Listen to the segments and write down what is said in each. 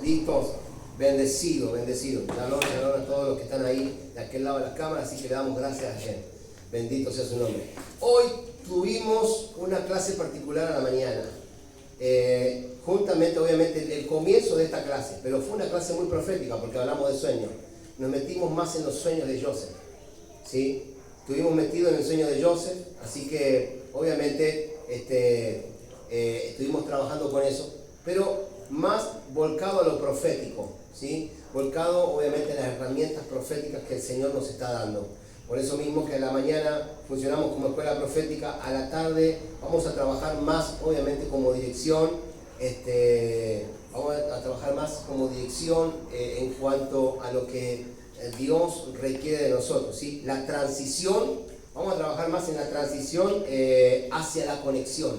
¿Listos? Bendecido, bendecido. Shalom, shalom a todos los que están ahí de aquel lado de las cámaras, así que le damos gracias a Él. Bendito sea su nombre. Hoy tuvimos una clase particular a la mañana. Juntamente, obviamente, el comienzo de esta clase, pero fue una clase muy profética porque hablamos de sueños. Nos metimos más en los sueños de Joseph, ¿sí? Estuvimos metidos en el sueño de Joseph, así que obviamente estuvimos trabajando con eso, pero más volcado a lo profético, ¿sí? Volcado obviamente en las herramientas proféticas que el Señor nos está dando. Por eso mismo que a la mañana funcionamos como escuela profética, a la tarde vamos a trabajar más obviamente como dirección, vamos a trabajar más como dirección en cuanto a lo que Dios requiere de nosotros, ¿sí? La transición, vamos a trabajar más en la transición hacia la conexión,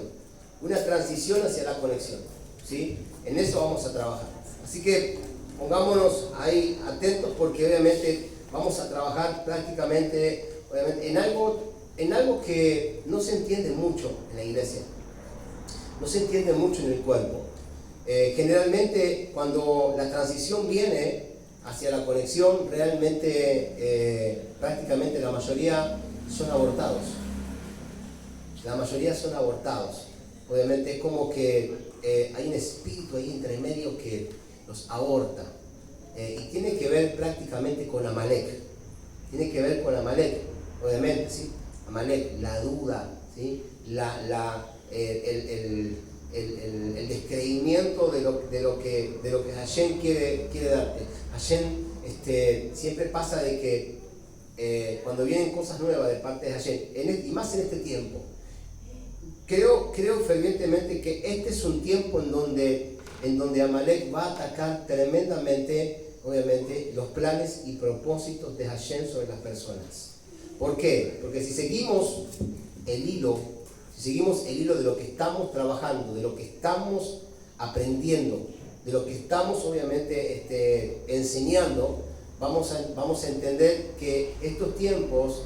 una transición hacia la conexión, ¿sí? En eso vamos a trabajar. Así que pongámonos ahí atentos porque obviamente vamos a trabajar prácticamente obviamente, en algo que no se entiende mucho en la iglesia, no se entiende mucho en el cuerpo. Generalmente cuando la transición viene hacia la conexión, realmente prácticamente la mayoría son abortados. La mayoría son abortados. Obviamente es como que hay un espíritu ahí entre medio que los aborta. Y tiene que ver prácticamente con Amalek. Tiene que ver con Amalek, obviamente, ¿sí? Amalek, la duda, ¿sí? El descreimiento de lo que Hashem quiere darte. Hashem siempre pasa de que cuando vienen cosas nuevas de parte de Hashem, y más en este tiempo, creo fervientemente que este es un tiempo en donde Amalek va a atacar tremendamente, obviamente, los planes y propósitos de Hashem sobre las personas. ¿Por qué? Porque si seguimos el hilo de lo que estamos trabajando, de lo que estamos aprendiendo, de lo que estamos obviamente enseñando, vamos a entender que estos tiempos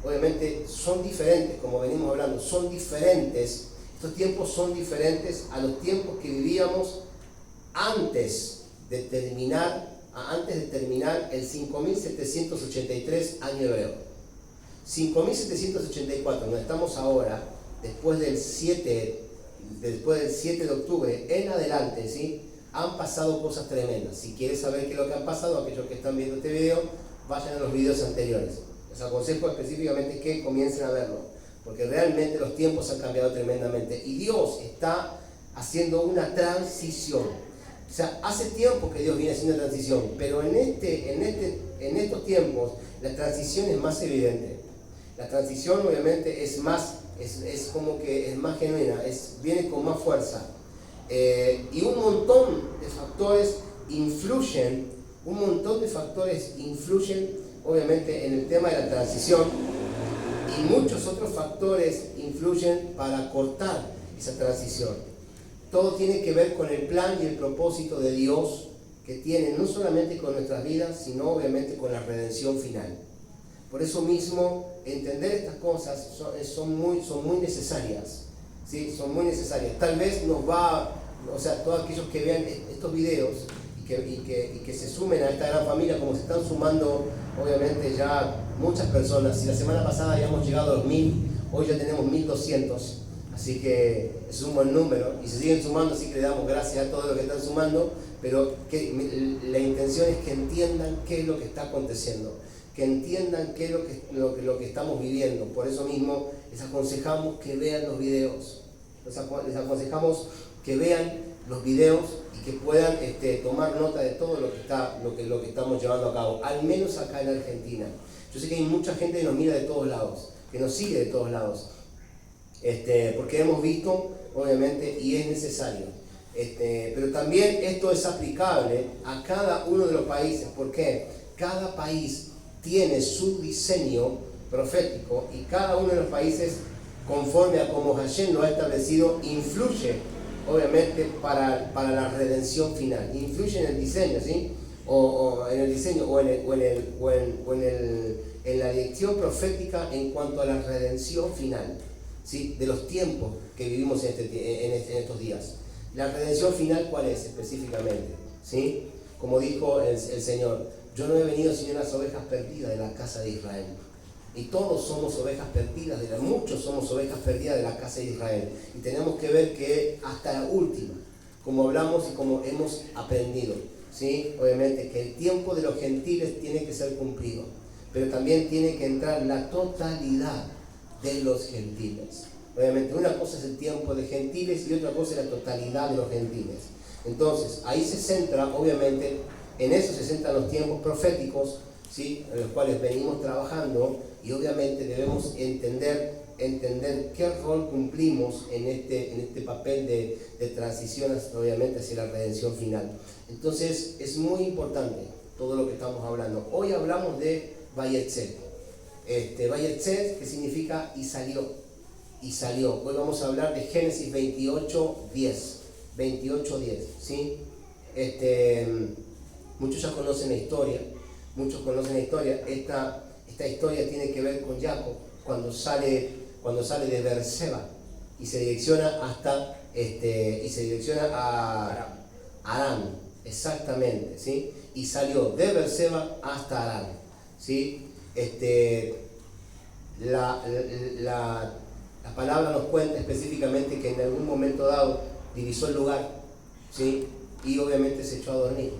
obviamente son diferentes, como venimos hablando, son diferentes. Estos tiempos son diferentes a los tiempos que vivíamos antes de terminar el 5783 año hebreo. 5784, donde estamos ahora, después del 7 de octubre en adelante, ¿sí? Han pasado cosas tremendas. Si quieres saber qué es lo que han pasado, aquellos que están viendo este video, vayan a los videos anteriores. Les aconsejo específicamente que comiencen a verlo, porque realmente los tiempos han cambiado tremendamente y Dios está haciendo una transición. O sea, hace tiempo que Dios viene haciendo transición, pero en estos tiempos la transición es más evidente. La transición obviamente es como que es más genuina, viene con más fuerza. Y un montón de factores influyen obviamente en el tema de la transición, y muchos otros factores influyen para cortar esa transición. Todo tiene que ver con el plan y el propósito de Dios que tiene no solamente con nuestras vidas, sino obviamente con la redención final. Por eso mismo, entender estas cosas son muy necesarias, ¿sí? Son muy necesarias. Tal vez todos aquellos que vean estos videos y que se sumen a esta gran familia, como se están sumando obviamente ya muchas personas. Si la semana pasada habíamos llegado a los 1000, hoy ya tenemos 1200, así que es un buen número y se siguen sumando, así que le damos gracias a todos los que están sumando, pero la intención es que entiendan qué es lo que está aconteciendo, que entiendan qué es lo que estamos viviendo. Por eso mismo les aconsejamos que vean los videos, les aconsejamos que vean los videos y que puedan tomar nota de todo lo que estamos llevando a cabo, al menos acá en Argentina. Yo sé que hay mucha gente que nos mira de todos lados, que nos sigue de todos lados, porque hemos visto, obviamente, y es necesario. Pero también esto es aplicable a cada uno de los países, porque cada país tiene su diseño profético y cada uno de los países, conforme a como Hashem lo ha establecido, influye obviamente para la redención final. Influye en el diseño, ¿sí? O en el diseño o en la dirección profética en cuanto a la redención final, ¿sí? De los tiempos que vivimos en estos días. La redención final, ¿cuál es específicamente? ¿sí? Como dijo el Señor, yo no he venido sino unas ovejas perdidas de la casa de Israel. Y todos somos ovejas perdidas, muchos somos ovejas perdidas de la casa de Israel. Y tenemos que ver que hasta la última, como hablamos y como hemos aprendido, ¿sí? Obviamente que el tiempo de los gentiles tiene que ser cumplido, pero también tiene que entrar la totalidad de los gentiles. Obviamente una cosa es el tiempo de gentiles y otra cosa es la totalidad de los gentiles. Entonces ahí se centra, obviamente, en eso se centran los tiempos proféticos, ¿sí? En los cuales venimos trabajando, y obviamente debemos entender qué rol cumplimos en este papel de transición, obviamente, hacia la redención final. Entonces es muy importante todo lo que estamos hablando. Hoy hablamos de Vayetzet. Vayetzet, que significa y salió. Hoy vamos a hablar de Génesis 28:10. 28:10, ¿sí? Muchos ya conocen la historia. Esta historia tiene que ver con Jacob cuando sale de Beerseba y se direcciona a Aram, exactamente, ¿sí? Y salió de Beerseba hasta Aram, ¿sí? La palabra nos cuenta específicamente que en algún momento dado divisó el lugar, ¿sí? Y obviamente se echó a dormir,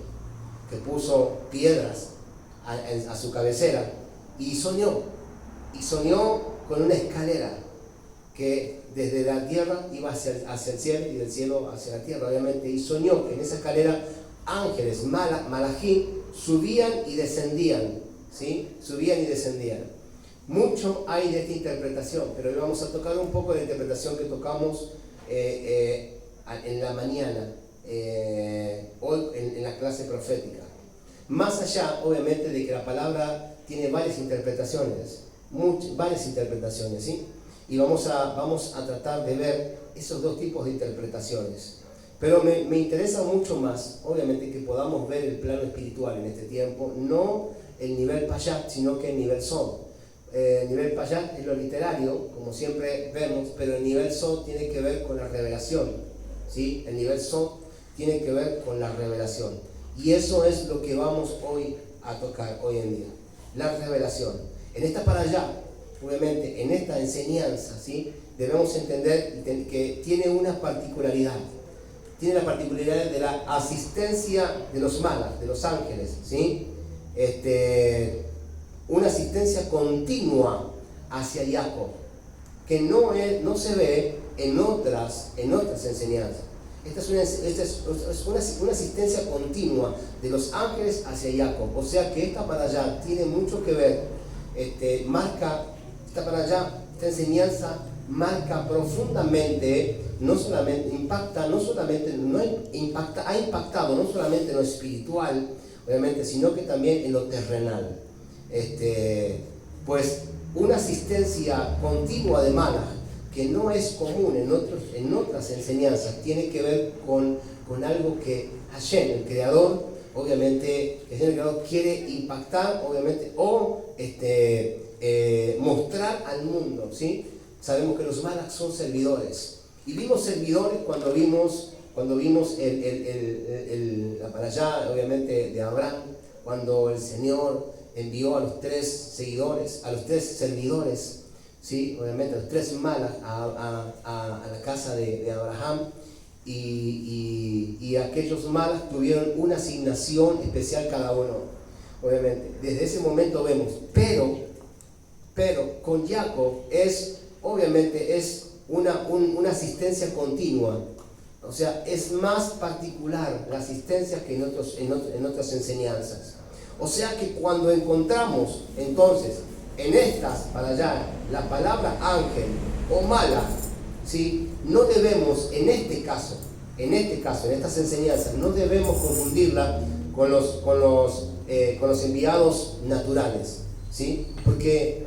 que puso piedras a su cabecera y soñó con una escalera que desde la tierra iba hacia el cielo y del cielo hacia la tierra, obviamente, y soñó que en esa escalera ángeles, malajim, subían y descendían, ¿sí? Subían y descendían. Mucho hay de esta interpretación, pero hoy vamos a tocar un poco de la interpretación que tocamos en la mañana, hoy en la clase profética. Más allá, obviamente, de que la palabra tiene varias interpretaciones, ¿sí? Y vamos a tratar de ver esos dos tipos de interpretaciones. Pero me interesa mucho más, obviamente, que podamos ver el plano espiritual en este tiempo, no el nivel payat, sino que el nivel sod. El nivel payat es lo literario, como siempre vemos, pero el nivel sod tiene que ver con la revelación, ¿sí? El nivel sod tiene que ver con la revelación. Y eso es lo que vamos hoy a tocar, hoy en día. La revelación. En esta para allá, obviamente, en esta enseñanza, ¿sí? Debemos entender que tiene una particularidad. Tiene la particularidad de la asistencia de los malas, de los ángeles, ¿sí? Una asistencia continua hacia Jacob, que no se ve en otras enseñanzas. Esta es una asistencia continua de los ángeles hacia Jacob. O sea que esta para allá tiene mucho que ver, esta enseñanza marca profundamente, ha impactado no solamente en lo espiritual, obviamente, sino que también en lo terrenal. Pues una asistencia continua de Malach, que no es común en otras enseñanzas, tiene que ver con algo que Hashem, el Creador, obviamente, el Creador quiere impactar, obviamente, o mostrar al mundo, ¿sí? Sabemos que los Malach son servidores, y vimos servidores cuando vimos la para allá, obviamente, de Abraham, cuando el Señor envió a los tres servidores, ¿sí? Obviamente, los tres Malach a la casa de Abraham, y aquellos Malach tuvieron una asignación especial cada uno, obviamente. Desde ese momento vemos, pero con Jacob obviamente es una asistencia continua. O sea, es más particular la asistencia que en otras enseñanzas. O sea que cuando encontramos entonces en estas para allá la palabra ángel o Malach, ¿sí? No debemos en estas enseñanzas, no debemos confundirla con los enviados naturales, ¿sí? Porque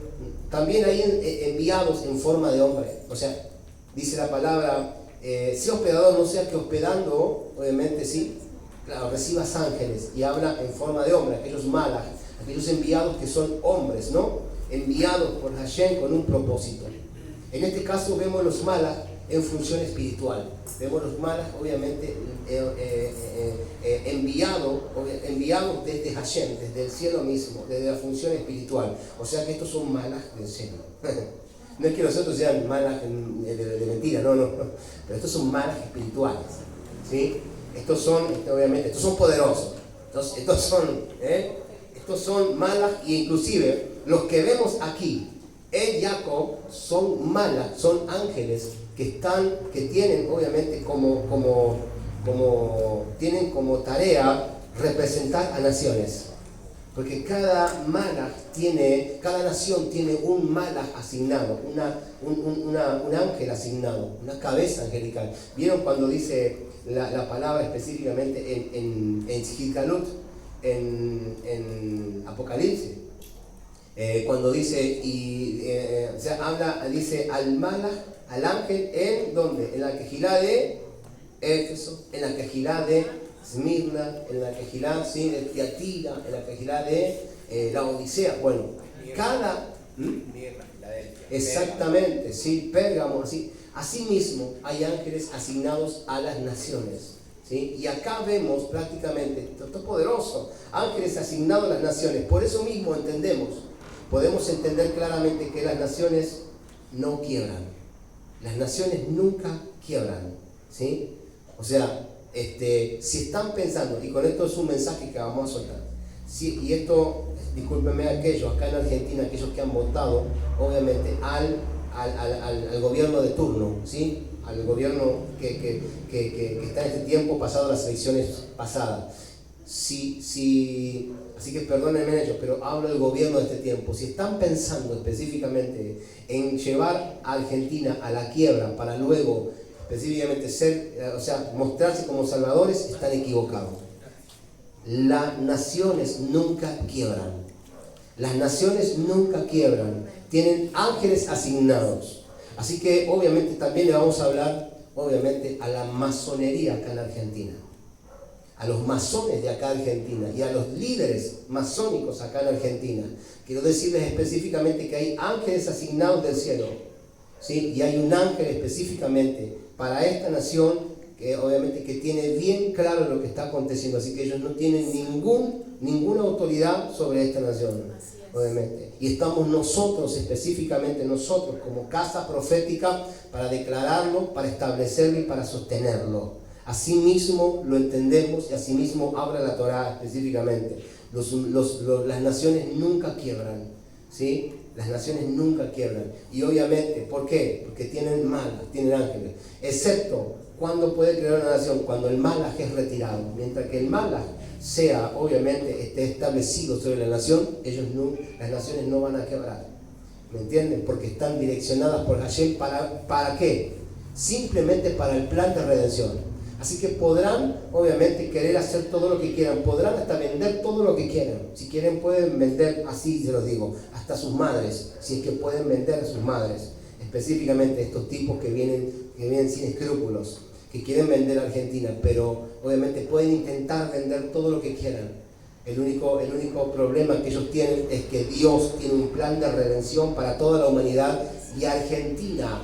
también hay enviados en forma de hombre. O sea, dice la palabra, sea hospedador, no sea que hospedando, obviamente, sí, claro, recibas ángeles, y habla en forma de hombre, aquellos Malach, aquellos enviados que son hombres, ¿no? Enviados por Hashem con un propósito. En este caso vemos los Malach en función espiritual. Vemos los malach, obviamente, enviados desde Hashem, desde el cielo mismo, desde la función espiritual. O sea que estos son malach del cielo. No es que los otros sean malach de mentira, no. Pero estos son malach espirituales, ¿sí? Estos son poderosos. Estos son malach, y inclusive los que vemos aquí en Jacob son malach, son ángeles que tienen obviamente tienen como tarea representar a naciones. Porque cada nación tiene un malach asignado, un ángel asignado, una cabeza angelical. ¿Vieron cuando dice la palabra específicamente en Shikalut, en Apocalipsis? Cuando dice, dice al malach, al ángel, ¿en dónde? En la Kejilá de Éfeso, en la Kejilá de Esmirna, en la Kejilá de Tiatira, en la Kejilá de la Odisea. Bueno, cada... Exactamente, sí, Pérgamo, así. Asimismo, hay ángeles asignados a las naciones, ¿sí? Y acá vemos prácticamente, esto es poderoso, ángeles asignados a las naciones. Por eso mismo podemos entender claramente que las naciones no quiebran. Las naciones nunca quiebran, ¿sí? O sea, si están pensando, y con esto es un mensaje que vamos a soltar, sí, y esto, discúlpenme aquellos acá en Argentina, aquellos que han votado, obviamente, al gobierno de turno, ¿sí? Al gobierno que está en este tiempo, pasado las elecciones pasadas. Así que perdónenme ellos, pero hablo del gobierno de este tiempo. Si están pensando específicamente en llevar a Argentina a la quiebra para luego específicamente mostrarse como salvadores, están equivocados. Las naciones nunca quiebran. Las naciones nunca quiebran. Tienen ángeles asignados. Así que obviamente también le vamos a hablar, obviamente, a la masonería acá en Argentina. A los masones de acá en Argentina y a los líderes masónicos acá en Argentina. Quiero decirles específicamente que hay ángeles asignados del cielo, ¿sí? Y hay un ángel específicamente para esta nación que obviamente que tiene bien claro lo que está aconteciendo. Así que ellos no tienen ninguna autoridad sobre esta nación, obviamente. Y estamos nosotros, específicamente nosotros, como casa profética, para declararlo, para establecerlo y para sostenerlo. Así mismo lo entendemos y así mismo habla la Torá específicamente. Las naciones nunca quiebran, ¿sí? Las naciones nunca quiebran. Y obviamente, ¿por qué? Porque tienen ángeles. Excepto, ¿cuándo puede quebrar una nación? Cuando el malach es retirado. Mientras que el malach esté establecido sobre la nación, las naciones no van a quebrar. ¿Me entienden? Porque están direccionadas por Hashem. ¿Para qué? Simplemente para el plan de redención. Así que podrán, obviamente, querer hacer todo lo que quieran, podrán hasta vender todo lo que quieran. Si quieren pueden vender, así se los digo, hasta sus madres, si es que pueden vender a sus madres. Específicamente estos tipos que vienen sin escrúpulos, que quieren vender a Argentina, pero obviamente pueden intentar vender todo lo que quieran. El único problema que ellos tienen es que Dios tiene un plan de redención para toda la humanidad y Argentina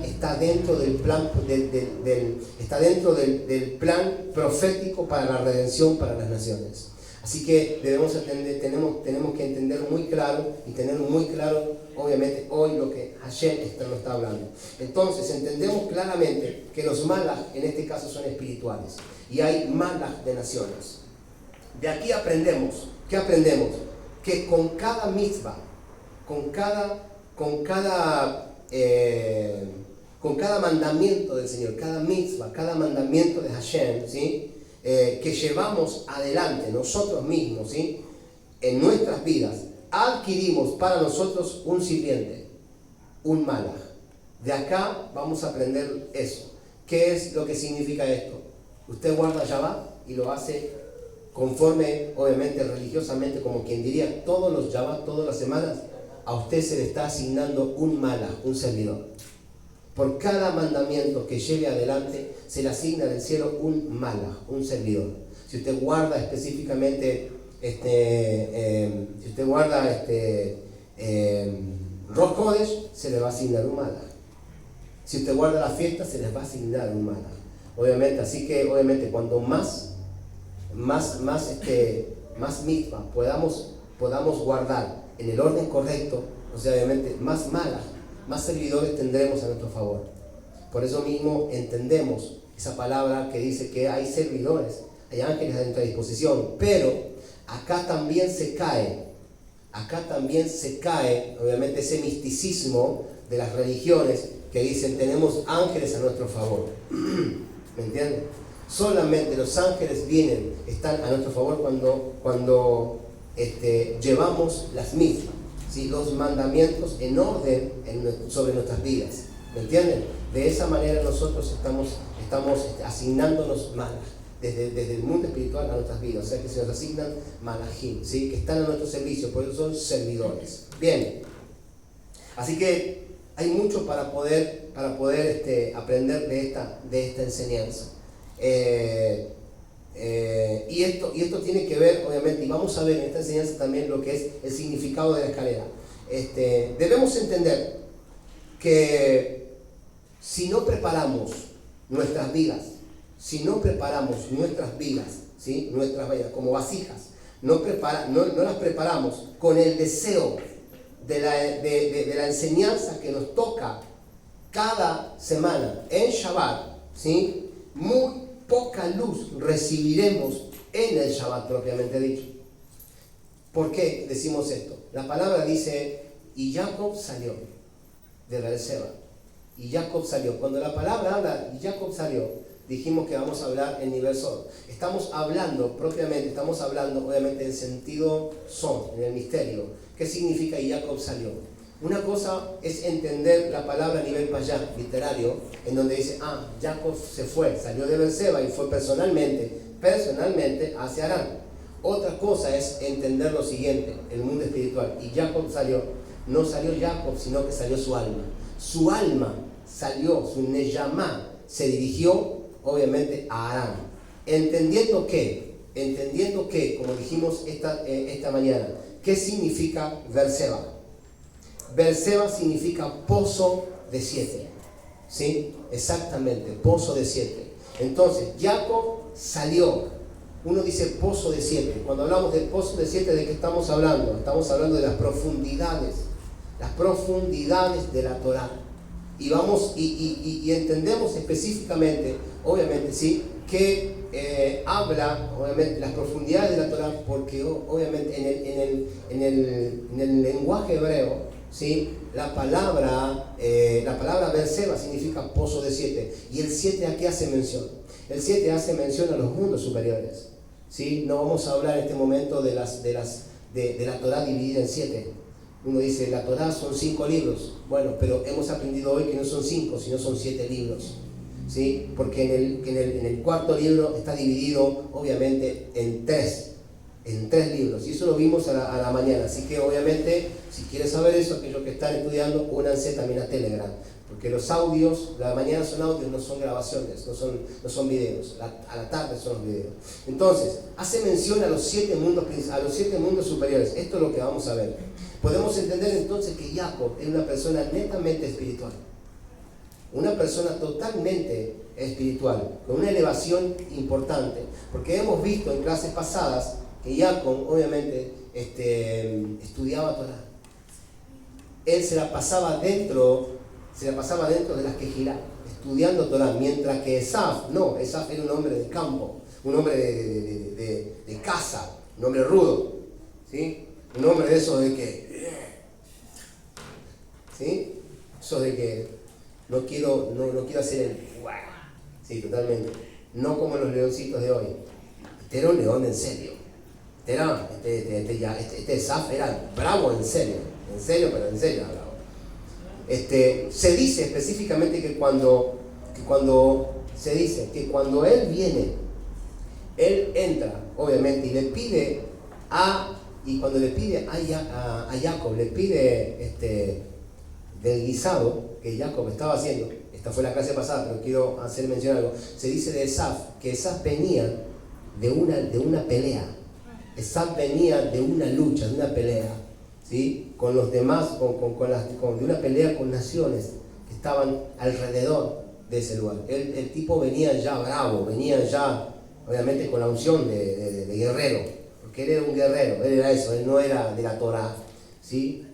está dentro del plan del profético para la redención para las naciones. Así que tenemos que entender muy claro y tener muy claro, obviamente, hoy lo que Hashem nos está hablando. Entonces entendemos claramente que los malach en este caso son espirituales y hay malach de naciones. De aquí ¿qué aprendemos? Que con cada mitzvah, con cada mandamiento del Señor, cada mitzvah, cada mandamiento de Hashem, ¿sí? Que llevamos adelante nosotros mismos, ¿sí? En nuestras vidas, adquirimos para nosotros un sirviente, un malach. De acá vamos a aprender eso. ¿Qué es lo que significa esto? Usted guarda Shabbat y lo hace conforme, obviamente, religiosamente, como quien diría, todos los Shabbat, todas las semanas, a usted se le está asignando un malach, un servidor. Por cada mandamiento que lleve adelante, se le asigna del cielo un malach, un servidor. Si usted guarda específicamente, Rosh Kodesh, se le va a asignar un malach. Si usted guarda la fiesta, se les va a asignar un malaj. Obviamente, así que obviamente cuando más mitzvah podamos guardar en el orden correcto, o sea, obviamente más malaj, más servidores tendremos a nuestro favor. Por eso mismo entendemos esa palabra que dice que hay servidores, hay ángeles a nuestra disposición, pero acá también se cae, obviamente, ese misticismo de las religiones que dicen tenemos ángeles a nuestro favor. ¿Me entienden? Solamente los ángeles están a nuestro favor cuando llevamos las mitzvahs, ¿sí? Los mandamientos en orden sobre nuestras vidas. ¿Me entienden? De esa manera nosotros estamos asignándonos malaj desde el mundo espiritual a nuestras vidas. O sea que se nos asignan malajim, ¿sí? Que están a nuestro servicio, por eso son servidores. Bien, así que hay mucho para poder aprender de esta enseñanza. Y esto tiene que ver, obviamente, y vamos a ver en esta enseñanza también lo que es el significado de la escalera. Debemos entender que si no preparamos nuestras vidas, ¿sí? Nuestras vidas como vasijas, no las preparamos con el deseo de la enseñanza que nos toca cada semana en Shabbat, ¿sí? Muy poca luz recibiremos en el Shabbat propiamente dicho. ¿Por qué decimos esto? La palabra dice, y Jacob salió de Beerseba. Y Jacob salió. Cuando la palabra habla, y Jacob salió, dijimos que vamos a hablar en nivel son. Estamos hablando obviamente en sentido son, en el misterio. ¿Qué significa y Jacob salió? Una cosa es entender la palabra a nivel payá, literario, en donde dice, Jacob se fue, salió de Beerseba y fue personalmente hacia Harán. Otra cosa es entender lo siguiente, el mundo espiritual. Y Jacob salió, no salió Jacob, sino que salió su alma. Su alma salió, su neyamá se dirigió obviamente a Harán. Entendiendo que, como dijimos esta mañana, ¿qué significa Beerseba? Beerseba significa pozo de 7. ¿Sí? Exactamente, pozo de 7. Entonces, Jacob salió. Uno dice pozo de 7. Cuando hablamos del pozo de 7, ¿de qué estamos hablando? Estamos hablando de las profundidades de la Torá. Y entendemos específicamente, obviamente, ¿sí? Que habla, obviamente, las profundidades de la Torá, porque obviamente en el lenguaje hebreo, ¿sí? La palabra Beerseba significa pozo de 7. ¿Y el 7 a qué hace mención? El 7 hace mención a los mundos superiores, ¿sí? No vamos a hablar en este momento de la Torá dividida en 7. Uno dice, la Torá son 5 libros. Bueno, pero hemos aprendido hoy que no son 5, sino son 7 libros, ¿sí? Porque en el cuarto libro está dividido, obviamente, en tres libros. Y eso lo vimos a la mañana. Así que, obviamente, si quieres saber eso, aquellos que están estudiando, únanse también a Telegram. Porque los audios, la mañana son audios, no son grabaciones, no son videos. A la tarde son los videos. Entonces, hace mención a los 7 mundos superiores. Esto es lo que vamos a ver. Podemos entender entonces que Jacob es una persona netamente espiritual. Una persona totalmente espiritual, con una elevación importante. Porque hemos visto en clases pasadas que Jacob, obviamente, estudiaba Torah. Él se la pasaba dentro de las Kejilá, estudiando Torah, mientras que Esaf era un hombre de campo, un hombre de casa, un hombre rudo, ¿sí? Un hombre de esos de que, ¿sí? Eso de que no quiero hacer el, sí, totalmente, no como los leoncitos de hoy. Este era un león en serio. Este Esaf era bravo en serio, pero en serio bravo. Se dice específicamente que cuando él viene, él entra, obviamente, y cuando le pide a Jacob, le pide del guisado que Jacob estaba haciendo. Esta fue la clase pasada, pero quiero hacer mención a algo. Se dice de Esaf, que Esaf venía de una pelea. Esaf venía de una lucha, de una pelea, ¿sí? Con los demás, de una pelea con naciones estaban alrededor de ese lugar. El tipo venía ya bravo, venía ya obviamente con la unción de guerrero, porque él era un guerrero, él era eso, él no era de la Torá, ¿sí?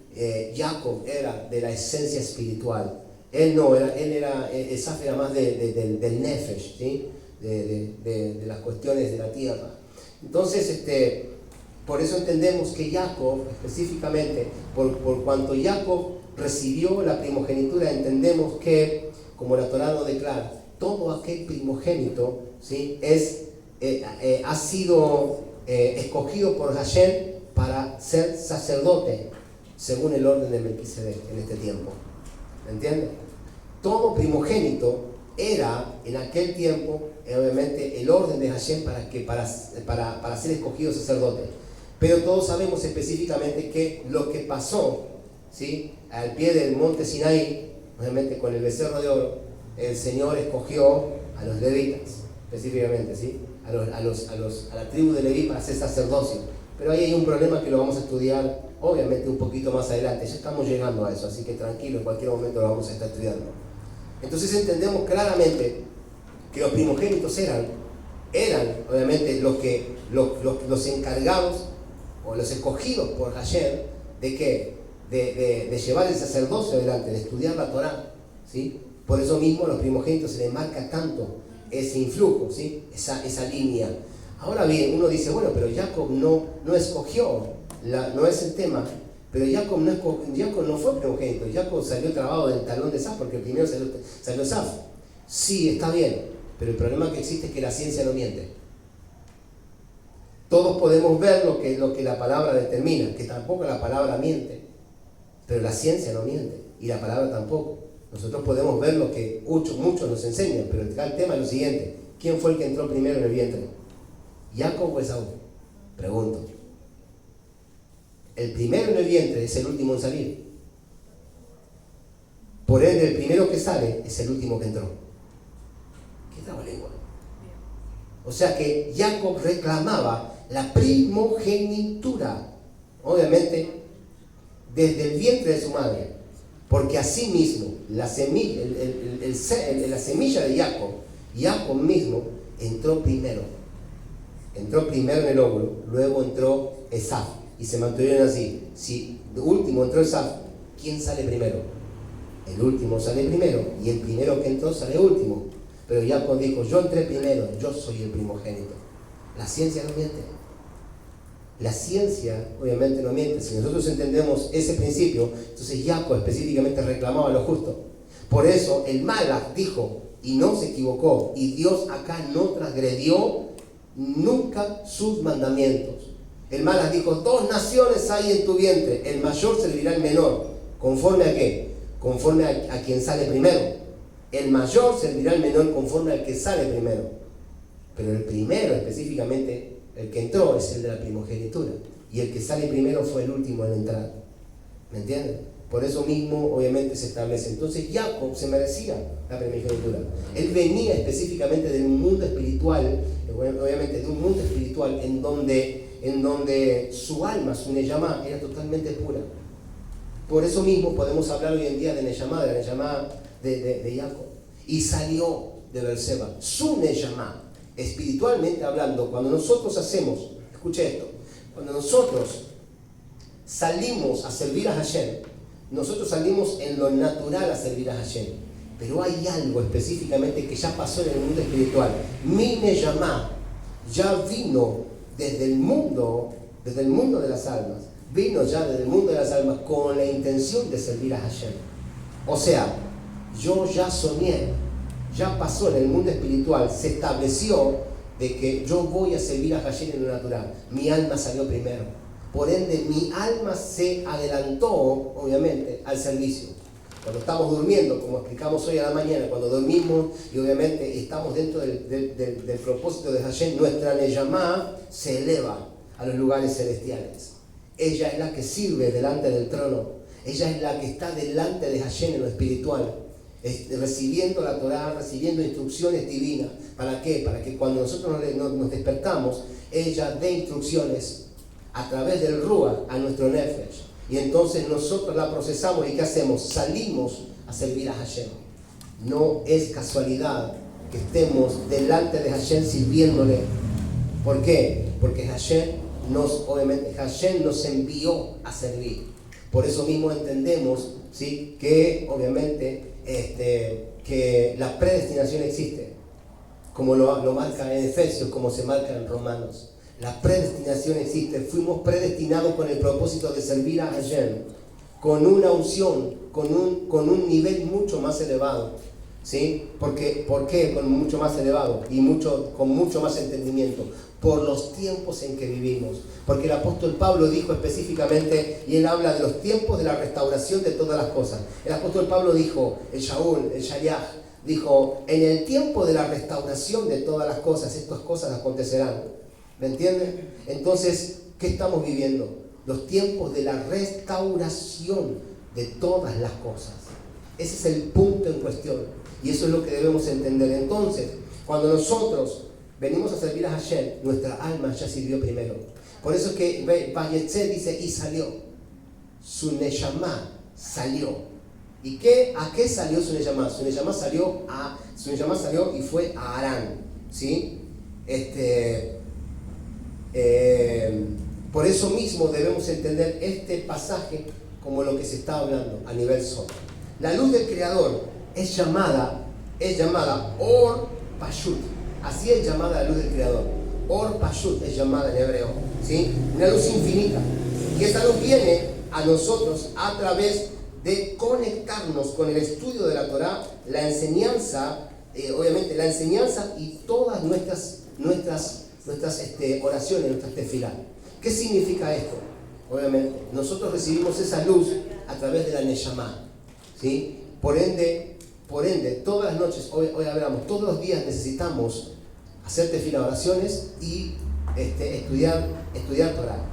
Jacob era de la esencia espiritual, Esaf era más del Nefesh, ¿sí? de las cuestiones de la tierra. Entonces, por eso entendemos que Jacob, específicamente, por cuanto Jacob recibió la primogenitura, entendemos que, como la Torá lo declara, todo aquel primogénito, ¿sí? Ha sido escogido por Hashem para ser sacerdote, según el orden de Melquisedec en este tiempo. ¿Entienden? Todo primogénito era en aquel tiempo, obviamente, el orden de Hashem para ser escogido sacerdote. Pero todos sabemos específicamente que lo que pasó, ¿sí? Al pie del monte Sinaí, obviamente con el becerro de oro, el Señor escogió a los levitas, específicamente, ¿sí? A la tribu de Leví para ser sacerdocio. Pero ahí hay un problema que lo vamos a estudiar, obviamente, un poquito más adelante. Ya estamos llegando a eso, así que tranquilo, en cualquier momento lo vamos a estar estudiando. Entonces entendemos claramente que los primogénitos eran obviamente los encargados o los escogidos por Hashem de ¿qué? De llevar el sacerdocio adelante, de estudiar la Torá, ¿sí? Por eso mismo a los primogénitos se les marca tanto ese influjo, ¿sí? esa línea. Ahora bien, uno dice, bueno, pero Jacob no escogió, no es el tema, pero Jacob no fue primogénito, Jacob salió trabado del talón de Esaf, porque primero salió Esaf. Sí, está bien, pero el problema que existe es que la ciencia no miente. Todos podemos ver lo que la palabra determina, que tampoco la palabra miente, pero la ciencia no miente, y la palabra tampoco. Nosotros podemos ver lo que muchos nos enseñan, pero el tema es lo siguiente: ¿quién fue el que entró primero en el vientre? ¿Jacob o Esaú? Pregunto. El primero en el vientre es el último en salir. Por ende, el primero que sale es el último que entró. ¿Qué trabalengua? O sea que Jacob reclamaba la primogenitura, obviamente, desde el vientre de su madre, porque así mismo la semilla de Jacob mismo entró primero en el óvulo, luego entró Esaf, y se mantuvieron así. Si de último entró Esaf, ¿quién sale primero? El último sale primero, y el primero que entró sale último. Pero Jacob dijo, yo entré primero, yo soy el primogénito. La ciencia no miente. La ciencia obviamente no miente. Si nosotros entendemos ese principio, entonces Jacob específicamente reclamaba lo justo. Por eso el Malach dijo, y no se equivocó, y Dios acá no transgredió nunca sus mandamientos. El Malach dijo, 2 naciones hay en tu vientre, el mayor servirá al menor. ¿Conforme a qué? Conforme a quien sale primero. El mayor servirá al menor conforme al que sale primero. Pero el primero específicamente, el que entró, es el de la primogenitura. Y el que sale primero fue el último en entrar. ¿Me entienden? Por eso mismo, obviamente, se establece. Entonces, Jacob se merecía la primogenitura. Él venía específicamente de un mundo espiritual, obviamente de un mundo espiritual en donde su alma, su neyamá, era totalmente pura. Por eso mismo podemos hablar hoy en día de neyamá, de la neyamá de Jacob. Y salió de Berseba, su neyamá. Espiritualmente hablando, cuando nosotros hacemos, escuche esto, cuando nosotros salimos a servir a Hashem, nosotros salimos en lo natural a servir a Hashem, pero hay algo específicamente que ya pasó en el mundo espiritual. Mi neyamá ya vino desde el mundo de las almas, vino ya desde el mundo de las almas con la intención de servir a Hashem. O sea, yo ya soñé, ya pasó en el mundo espiritual, se estableció de que yo voy a servir a Hashem en lo natural. Mi alma salió primero. Por ende, mi alma se adelantó, obviamente, al servicio. Cuando estamos durmiendo, como explicamos hoy a la mañana, cuando dormimos y obviamente estamos dentro del propósito de Hashem, nuestra neyamá se eleva a los lugares celestiales. Ella es la que sirve delante del trono. Ella es la que está delante de Hashem en lo espiritual, recibiendo la Torá, recibiendo instrucciones divinas. ¿Para qué? Para que cuando nosotros nos despertamos, ella dé instrucciones a través del Ruach a nuestro Nefesh. Y entonces nosotros la procesamos y ¿qué hacemos? Salimos a servir a Hashem. No es casualidad que estemos delante de Hashem sirviéndole. ¿Por qué? Porque Hashem nos envió a servir. Por eso mismo entendemos, ¿sí?, que obviamente que la predestinación existe, como lo marca en Efesios, como se marca en Romanos. La predestinación existe. Fuimos predestinados con el propósito de servir a Hashem, con una unción, con un nivel mucho más elevado. ¿Sí? ¿Por qué con mucho más elevado y con mucho más entendimiento? Por los tiempos en que vivimos. Porque el apóstol Pablo dijo específicamente, y él habla de los tiempos de la restauración de todas las cosas. El apóstol Pablo dijo, el Shaliach, dijo, en el tiempo de la restauración de todas las cosas, estas cosas acontecerán. ¿Me entienden? Entonces, ¿qué estamos viviendo? Los tiempos de la restauración de todas las cosas. Ese es el punto en cuestión. Y eso es lo que debemos entender. Entonces, cuando nosotros venimos a servir a Hashem, nuestra alma ya sirvió primero. Por eso es que Vayetze dice, y salió. Su Neshama salió. ¿Y a qué salió su Neshama? Su Neshama salió y fue a Harán. ¿Sí? Por eso mismo debemos entender este pasaje como lo que se está hablando a nivel Zohar. La luz del Creador es llamada Or Pashut. Así es llamada la luz del Creador. Or Pashut es llamada en hebreo. ¿Sí? Una luz infinita. Y esa luz viene a nosotros a través de conectarnos con el estudio de la Torah, la enseñanza, obviamente la enseñanza y todas nuestras oraciones, nuestras tefilá. ¿Qué significa esto? Obviamente, nosotros recibimos esa luz a través de la Neshama. ¿Sí? Por ende, todas las noches, hoy hablamos, todos los días necesitamos hacer tefilá, oraciones y estudiar Torah.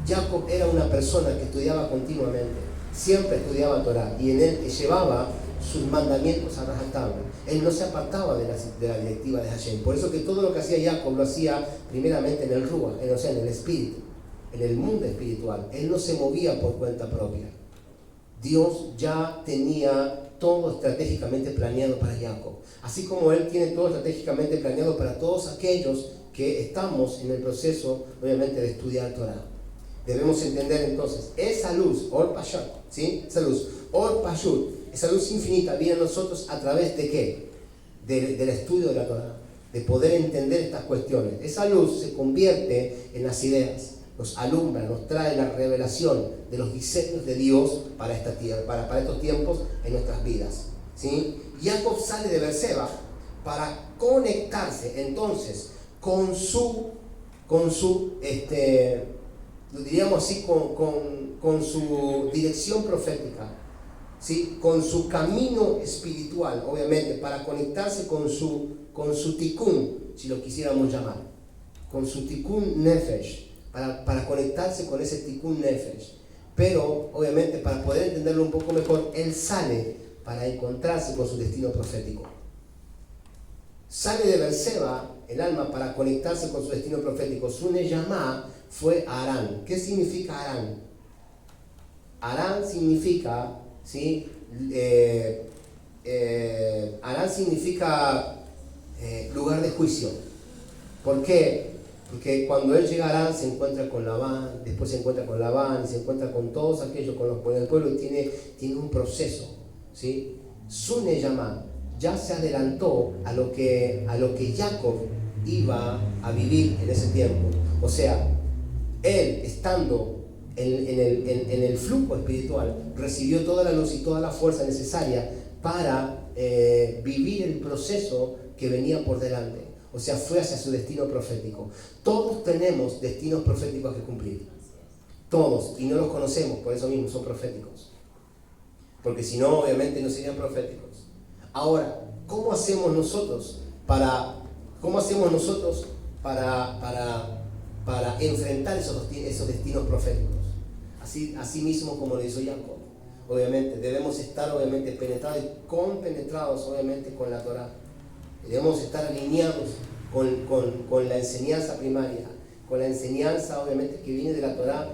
Jacob era una persona que estudiaba continuamente, siempre estudiaba Torah y en él llevaba sus mandamientos a rajatabla. Él no se apartaba de la directiva de Hashem. Por eso que todo lo que hacía Jacob lo hacía primeramente en el Ruach, en el espíritu, en el mundo espiritual. Él no se movía por cuenta propia. Dios ya tenía todo estratégicamente planeado para Jacob, así como Él tiene todo estratégicamente planeado para todos aquellos que estamos en el proceso, obviamente, de estudiar Torah. Debemos entender entonces, esa luz, Or Pashut, ¿sí? Esa luz, Or Pashut, esa luz infinita viene a nosotros a través de ¿qué? Del estudio de la Torah, de poder entender estas cuestiones. Esa luz se convierte en las ideas, nos alumbra, nos trae la revelación de los diseños de Dios para estos tiempos en nuestras vidas. ¿Sí? Jacob sale de Berseba para conectarse entonces con su diríamos así, con su dirección profética, ¿sí? Con su camino espiritual, obviamente, para conectarse con su tikkun, si lo quisiéramos llamar, con su tikkun nefesh. Para conectarse con ese tikkun nefesh. Pero, obviamente, para poder entenderlo un poco mejor, él sale para encontrarse con su destino profético. Sale de Berseba, el alma, para conectarse con su destino profético. Su neyamá fue Harán. ¿Qué significa Harán? Harán significa, ¿sí? Harán significa lugar de juicio. ¿Por qué? Porque cuando él llega a Harán se encuentra con Labán, después se encuentra con Labán, se encuentra con todos aquellos, con el pueblo, y tiene un proceso, ¿sí? Su neyamá ya se adelantó a lo que Jacob iba a vivir en ese tiempo. O sea, él estando en el flujo espiritual recibió toda la luz y toda la fuerza necesaria para vivir el proceso que venía por delante. O sea, fue hacia su destino profético. Todos tenemos destinos proféticos que cumplir. Todos. Y no los conocemos, por eso mismo son proféticos. Porque si no, obviamente no serían proféticos. Ahora, ¿cómo hacemos nosotros para enfrentar esos destinos proféticos? Así mismo como lo hizo Jacob. Obviamente, debemos estar obviamente penetrados y compenetrados obviamente con la Torah. Debemos estar alineados con la enseñanza primaria, con la enseñanza obviamente que viene de la Torah,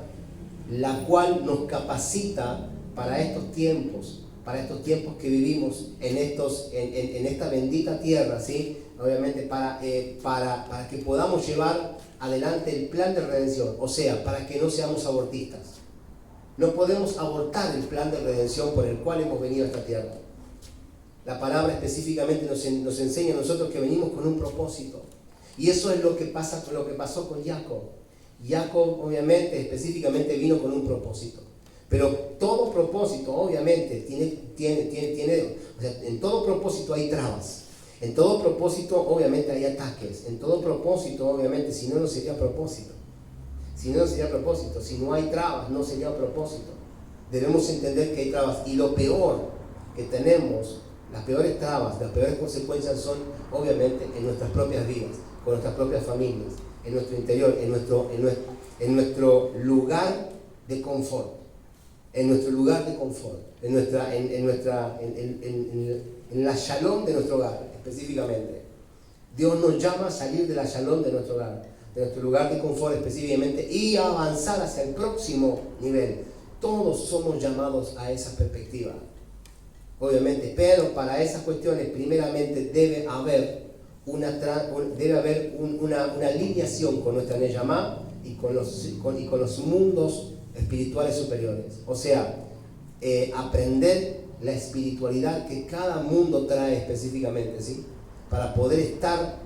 la cual nos capacita para estos tiempos, para estos tiempos que vivimos en esta bendita tierra, ¿sí? Obviamente para que podamos llevar adelante el plan de redención, o sea, para que no seamos abortistas. No podemos abortar el plan de redención por el cual hemos venido a esta tierra. La palabra específicamente nos enseña a nosotros que venimos con un propósito. Y eso es lo que pasó con Jacob. Jacob obviamente específicamente vino con un propósito. Pero todo propósito obviamente o sea, en todo propósito hay trabas. En todo propósito obviamente hay ataques. En todo propósito obviamente, si no, no sería propósito. Si no, no sería propósito. Si no hay trabas, no sería propósito. Debemos entender que hay trabas. Y lo peor que tenemos, las peores trabas, las peores consecuencias son obviamente en nuestras propias vidas, con nuestras propias familias, en nuestro interior, en nuestro lugar de confort. En nuestro lugar de confort, en la shalom de nuestro hogar, específicamente. Dios nos llama a salir de la shalom de nuestro hogar, de nuestro lugar de confort específicamente, y a avanzar hacia el próximo nivel. Todos somos llamados a esa perspectiva, obviamente, pero para esas cuestiones primeramente debe haber una alineación con nuestra Neyamá y con los mundos espirituales superiores. O sea, aprender la espiritualidad que cada mundo trae específicamente, ¿sí? Para poder estar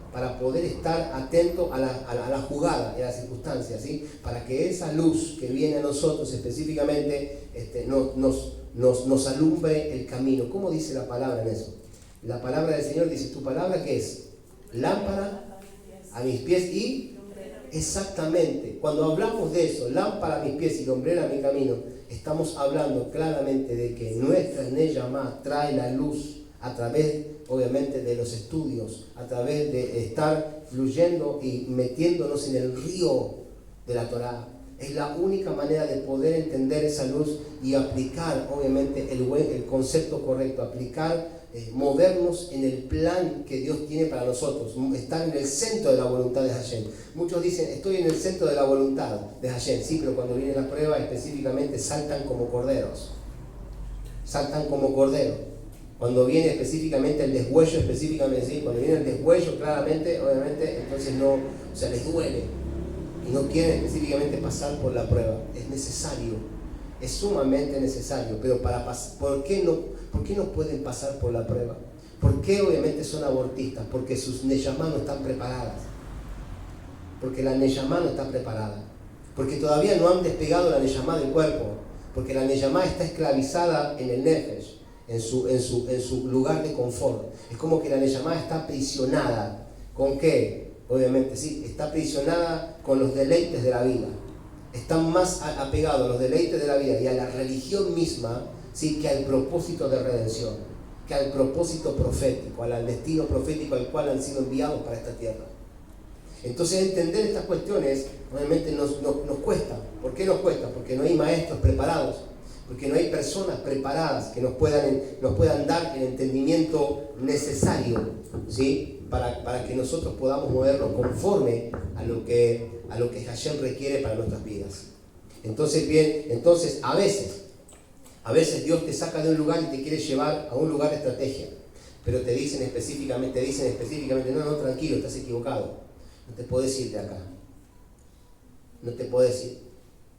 atento a la jugada y a las circunstancias, ¿sí? Para que esa luz que viene a nosotros específicamente nos alumbre el camino. ¿Cómo dice la palabra en eso? La palabra del Señor dice: ¿tu palabra qué es? Lámpara a mis pies y... Exactamente, cuando hablamos de eso, lámpara a mis pies y lumbrera a mi camino, estamos hablando claramente de que nuestra Neyamá trae la luz a través, obviamente, de los estudios, a través de estar fluyendo y metiéndonos en el río de la Torá. Es la única manera de poder entender esa luz y aplicar, obviamente, el concepto correcto, movernos en el plan que Dios tiene para nosotros, estar en el centro de la voluntad de Hashem. Muchos dicen: estoy en el centro de la voluntad de Hashem. Sí, pero cuando viene la prueba específicamente saltan como corderos. Cuando viene específicamente el deshuello, específicamente, ¿sí? Cuando viene el deshuello claramente, obviamente, entonces no, o sea, les duele y no quieren específicamente pasar por la prueba. Es necesario, es sumamente necesario, pero ¿por qué no pueden pasar por la prueba? ¿Por qué obviamente son abortistas? Porque sus neyamá no están preparadas. Porque la neyamá no está preparada. Porque todavía no han despegado la neyamá del cuerpo. Porque la neyamá está esclavizada en el nefesh, en su lugar de confort. Es como que la neyamá está aprisionada. ¿Con qué? Obviamente sí, está aprisionada con los deleites de la vida. Están más apegados a los deleites de la vida y a la religión misma, ¿sí?, que al propósito de redención, que al propósito profético, al destino profético al cual han sido enviados para esta tierra. Entonces entender estas cuestiones obviamente nos cuesta. ¿Por qué nos cuesta? Porque no hay maestros preparados, porque no hay personas preparadas que nos puedan dar el entendimiento necesario, ¿sí?, para que nosotros podamos movernos conforme a lo que Hashem requiere para nuestras vidas. Entonces a veces Dios te saca de un lugar y te quiere llevar a un lugar de estrategia, pero te dicen específicamente, no, tranquilo, estás equivocado, no te puedes ir de acá, no te puedes ir.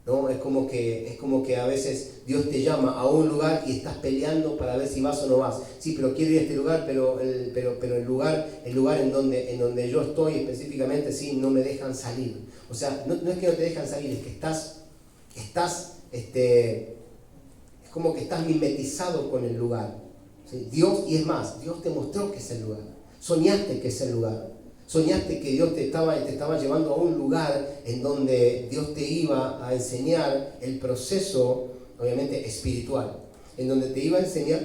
¿No? Es como que a veces Dios te llama a un lugar y estás peleando para ver si vas o no vas. Sí, pero quiero ir a este lugar, pero el lugar en donde yo estoy específicamente, sí, no me dejan salir. O sea, no es que no te dejan salir, es que es como que estás mimetizado con el lugar, ¿sí? Dios te mostró que es el lugar. Soñaste que es el lugar. Soñaste que Dios te estaba llevando a un lugar en donde Dios te iba a enseñar el proceso, obviamente, espiritual. En donde te iba a enseñar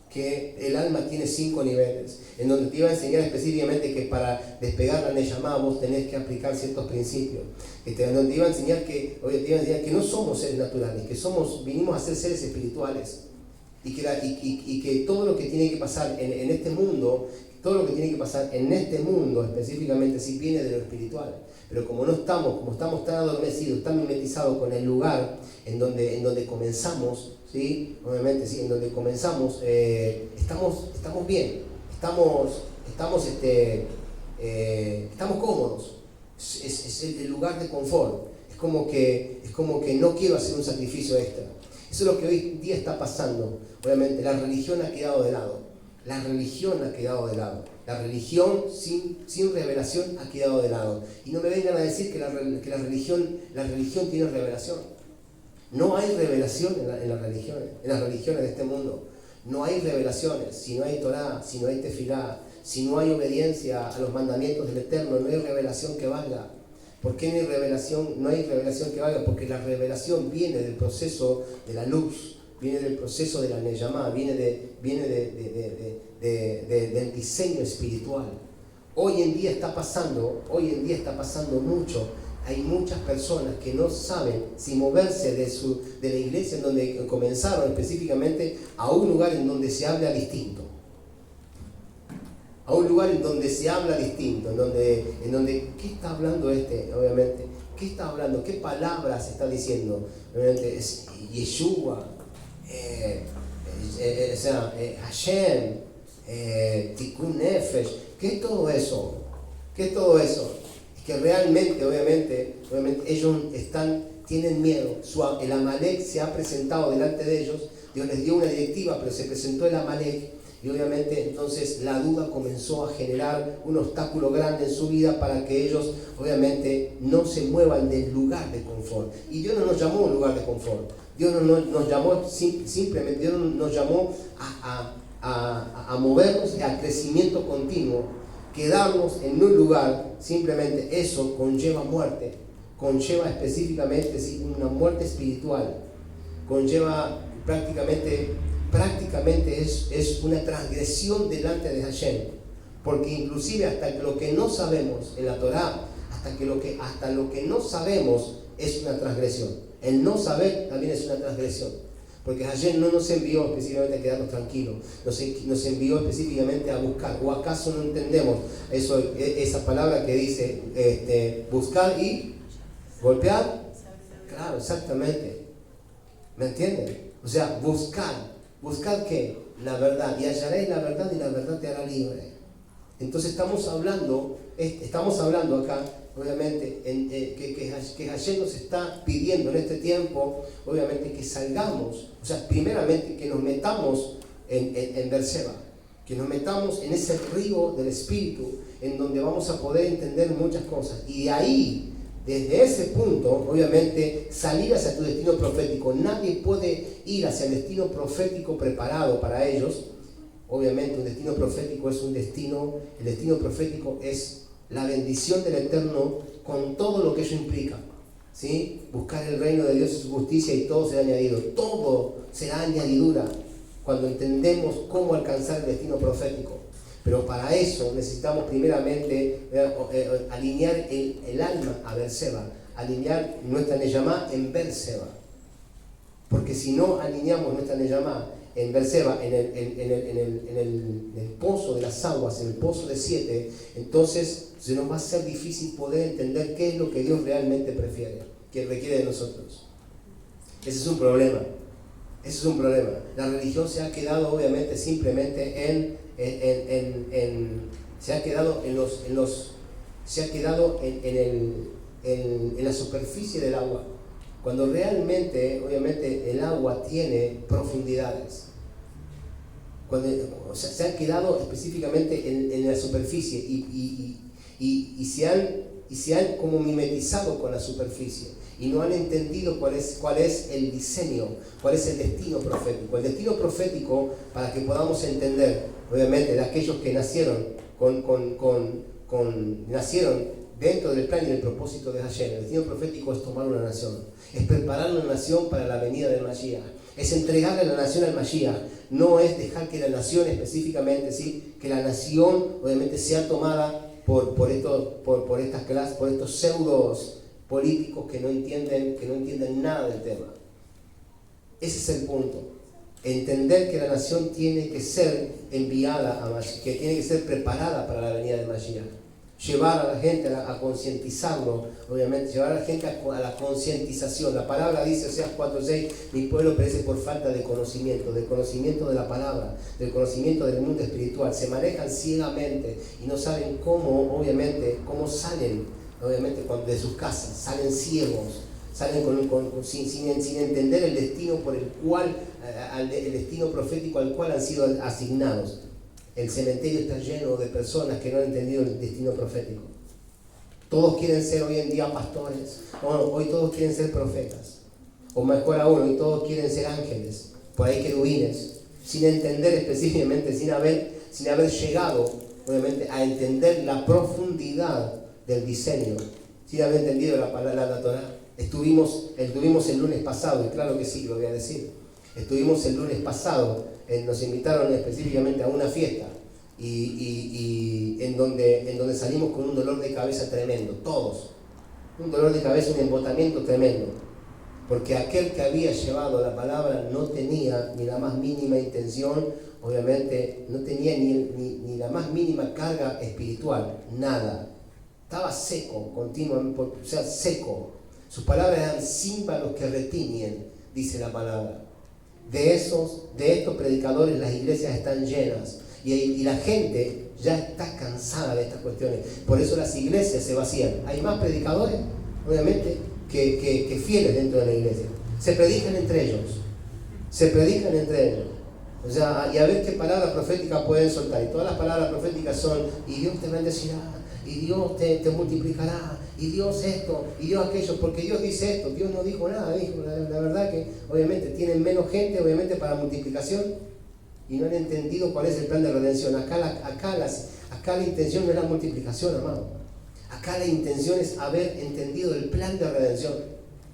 que el alma tiene 5 niveles. En donde te iba a enseñar específicamente que para despegar la Neyamá vos tenés que aplicar ciertos principios. Donde te iba a enseñar que no somos seres naturales, que vinimos a ser seres espirituales. Y que todo lo que tiene que pasar en este mundo... Todo lo que tiene que pasar en este mundo específicamente sí viene de lo espiritual. pero como estamos tan adormecidos, tan mimetizados con el lugar en donde comenzamos, ¿sí? Obviamente, ¿sí? En donde comenzamos, estamos bien, estamos cómodos, es el lugar de confort, es como que no quiero hacer un sacrificio extra. Eso es lo que hoy en día está pasando. Obviamente la religión ha quedado de lado, la religión sin revelación ha quedado de lado. Y no me vengan a decir que la religión tiene revelación. No hay revelación en las religiones de este mundo. No hay revelaciones. Si no hay Torá, si no hay Tefilá, si no hay obediencia a los mandamientos del Eterno, no hay revelación que valga. ¿Por qué no hay revelación que valga? Porque la revelación viene del proceso de la luz, viene del proceso de la Neyamá, viene del diseño espiritual. Hoy en día está pasando mucho. Hay muchas personas que no saben si moverse de la iglesia en donde comenzaron específicamente a un lugar en donde se habla distinto. A un lugar en donde se habla distinto, en donde ¿qué está hablando obviamente? ¿Qué está hablando? ¿Qué palabras está diciendo? Obviamente es Yeshua, Hashem, Tikkun Nefesh. ¿Qué es todo eso? Es que realmente, obviamente ellos tienen miedo. El Amalek se ha presentado delante de ellos. Dios les dio una directiva, pero se presentó el Amalek. Y obviamente entonces la duda comenzó a generar un obstáculo grande en su vida para que ellos obviamente no se muevan del lugar de confort. Y Dios no nos llamó a un lugar de confort. Dios nos llamó simplemente, Dios nos llamó a movernos al crecimiento continuo. Quedarnos en un lugar, simplemente eso conlleva muerte. Conlleva específicamente una muerte espiritual. Conlleva prácticamente es una transgresión delante de Hashem, porque inclusive hasta lo que no sabemos en la Torá, hasta lo que no sabemos es una transgresión. El no saber también es una transgresión, porque Hashem no nos envió específicamente a quedarnos tranquilos, nos envió específicamente a buscar. ¿O acaso no entendemos esa palabra que dice buscar y golpear? Claro, exactamente. ¿Me entienden? O sea, ¿Buscar qué? La verdad. Y hallaréis la verdad y la verdad te hará libre. Entonces estamos hablando acá, obviamente, que Hashem nos está pidiendo en este tiempo, obviamente, que salgamos, o sea, primeramente que nos metamos en Berseba, que nos metamos en ese río del Espíritu, en donde vamos a poder entender muchas cosas. Y de ahí, desde ese punto, obviamente, salir hacia tu destino profético. Nadie puede ir hacia el destino profético preparado para ellos. Obviamente, un destino profético el destino profético es la bendición del Eterno con todo lo que ello implica. ¿Sí? Buscar el reino de Dios y su justicia y todo será añadido. Todo será añadidura cuando entendemos cómo alcanzar el destino profético. Pero para eso necesitamos primeramente alinear el alma a Berseba, alinear nuestra Neyamá en Berseba. Porque si no alineamos nuestra Neyamá en Berseba, en el pozo de las aguas, en el pozo de 7, entonces se nos va a ser difícil poder entender qué es lo que Dios realmente que requiere de nosotros. Ese es un problema. La religión se ha quedado obviamente simplemente se ha quedado en la superficie del agua, cuando realmente, obviamente, el agua tiene profundidades. Se han quedado específicamente en la superficie y se han como mimetizado con la superficie y no han entendido cuál es el diseño, cuál es el destino profético. El destino profético, para que podamos entender, obviamente, de aquellos que nacieron nacieron dentro del plan y del propósito de Hashem. El destino profético es tomar una nación, es preparar una nación para la venida del Mashiach, es entregarle la nación al Mashiach. No es dejar que la nación específicamente, ¿sí? Que la nación obviamente sea tomada por estas clases, por estos pseudos políticos que no entienden nada del tema. Ese es el punto. Entender que la nación tiene que ser enviada a Mashiach, que tiene que ser preparada para la venida de Mashiach. llevar a la gente a concientizarlo, obviamente, llevar a la gente a la concientización. La palabra dice, Oseas 4:6, mi pueblo perece por falta de conocimiento de la palabra, del conocimiento del mundo espiritual. Se manejan ciegamente y no saben cómo, obviamente, cómo salen, obviamente, de sus casas, salen ciegos. Salen sin entender el destino por el cual, el destino profético al cual han sido asignados. El cementerio está lleno de personas que no han entendido el destino profético. Todos quieren ser hoy en día pastores, hoy todos quieren ser profetas, o mejor aún, hoy todos quieren ser ángeles, por ahí querubines, sin entender específicamente, sin haber llegado, obviamente, a entender la profundidad del diseño, sin haber entendido la palabra de la Torá. Estuvimos el lunes pasado, y claro que sí, lo voy a decir. Estuvimos el lunes pasado, nos invitaron específicamente a una fiesta, y en donde salimos con un dolor de cabeza tremendo, todos. Un dolor de cabeza, un embotamiento tremendo. Porque aquel que había llevado la palabra no tenía ni la más mínima intención, obviamente, no tenía ni la más mínima carga espiritual, nada. Estaba seco, continuamente, o sea, seco. Sus palabras eran címbalos que retiñen, dice la palabra. De estos predicadores las iglesias están llenas y la gente ya está cansada de estas cuestiones. Por eso las iglesias se vacían. Hay más predicadores, obviamente, que fieles dentro de la iglesia. Se predican entre ellos. O sea, y a ver qué palabras proféticas pueden soltar. Y todas las palabras proféticas son, y Dios te bendecirá, y Dios te multiplicará, y Dios esto, y Dios aquello, porque Dios dice esto. Dios no dijo nada, dijo la verdad que obviamente tienen menos gente, obviamente, para multiplicación, y no han entendido cuál es el plan de redención. Acá la intención no es la multiplicación, amado. Acá la intención es haber entendido el plan de redención.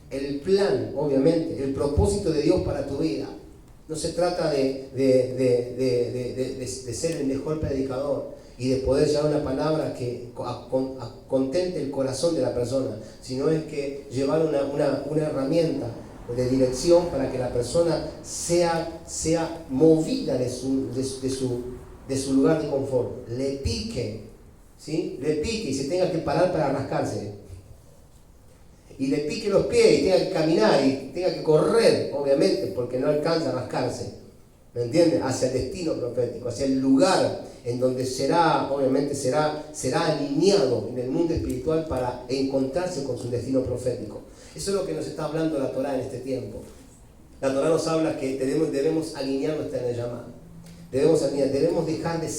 El plan, obviamente, el propósito de Dios para tu vida. No se trata de ser el mejor predicador y de poder llevar una palabra que contente el corazón de la persona, sino es que llevar una herramienta de dirección para que la persona sea movida de su lugar de confort, le pique, ¿sí? Le pique y se tenga que parar para rascarse, y le pique los pies y tenga que caminar y tenga que correr, obviamente, porque no alcanza a rascarse, ¿me entiendes? Hacia el destino profético, hacia el lugar en donde será alineado en el mundo espiritual para encontrarse con su destino profético. Eso es lo que nos está hablando la Torá en este tiempo. La Torá nos habla que debemos alinear nuestra llamada. Debemos dejar de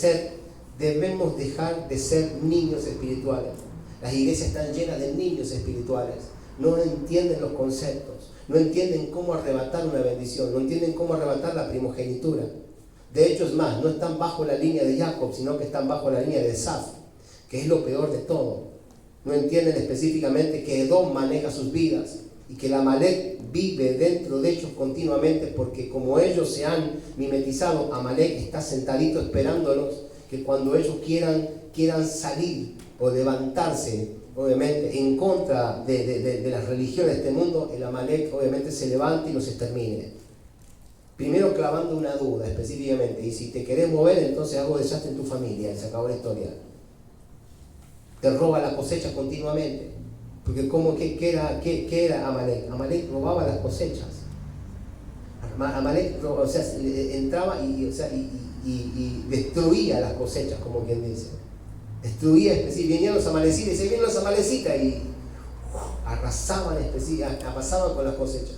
ser niños espirituales. Las iglesias están llenas de niños espirituales. No entienden los conceptos, no entienden cómo arrebatar una bendición, no entienden cómo arrebatar la primogenitura. De hecho, es más, no están bajo la línea de Jacob, sino que están bajo la línea de Esaf, que es lo peor de todo. No entienden específicamente que Edom maneja sus vidas y que la Amalek vive dentro de ellos continuamente, porque como ellos se han mimetizado, Amalek está sentadito esperándolos, que cuando ellos quieran salir o levantarse, obviamente, en contra de las religiones de este mundo, el Amalek obviamente se levanta y los extermine. Primero clavando una duda específicamente, y si te querés mover, entonces hago desastre en tu familia, y se acabó la historia. Te roba la cosecha continuamente, porque ¿qué era Amalek? Amalek robaba las cosechas. Amalek, o sea, entraba y destruía las cosechas, como quien dice. Destruía, venían los amalecitas, y vienen los amalecitas y arrasaban, pasaban con las cosechas.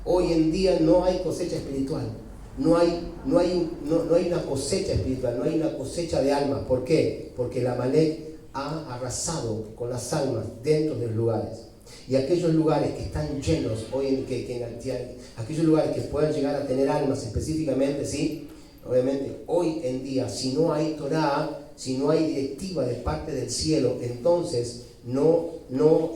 Hoy en día no hay cosecha espiritual, no hay una cosecha espiritual, no hay una cosecha de almas. ¿Por qué? Porque el Amalek ha arrasado con las almas dentro de los lugares. Y aquellos lugares que están llenos, aquellos lugares que puedan llegar a tener almas específicamente, ¿sí? Obviamente, hoy en día, si no hay Torá, si no hay directiva de parte del cielo, entonces no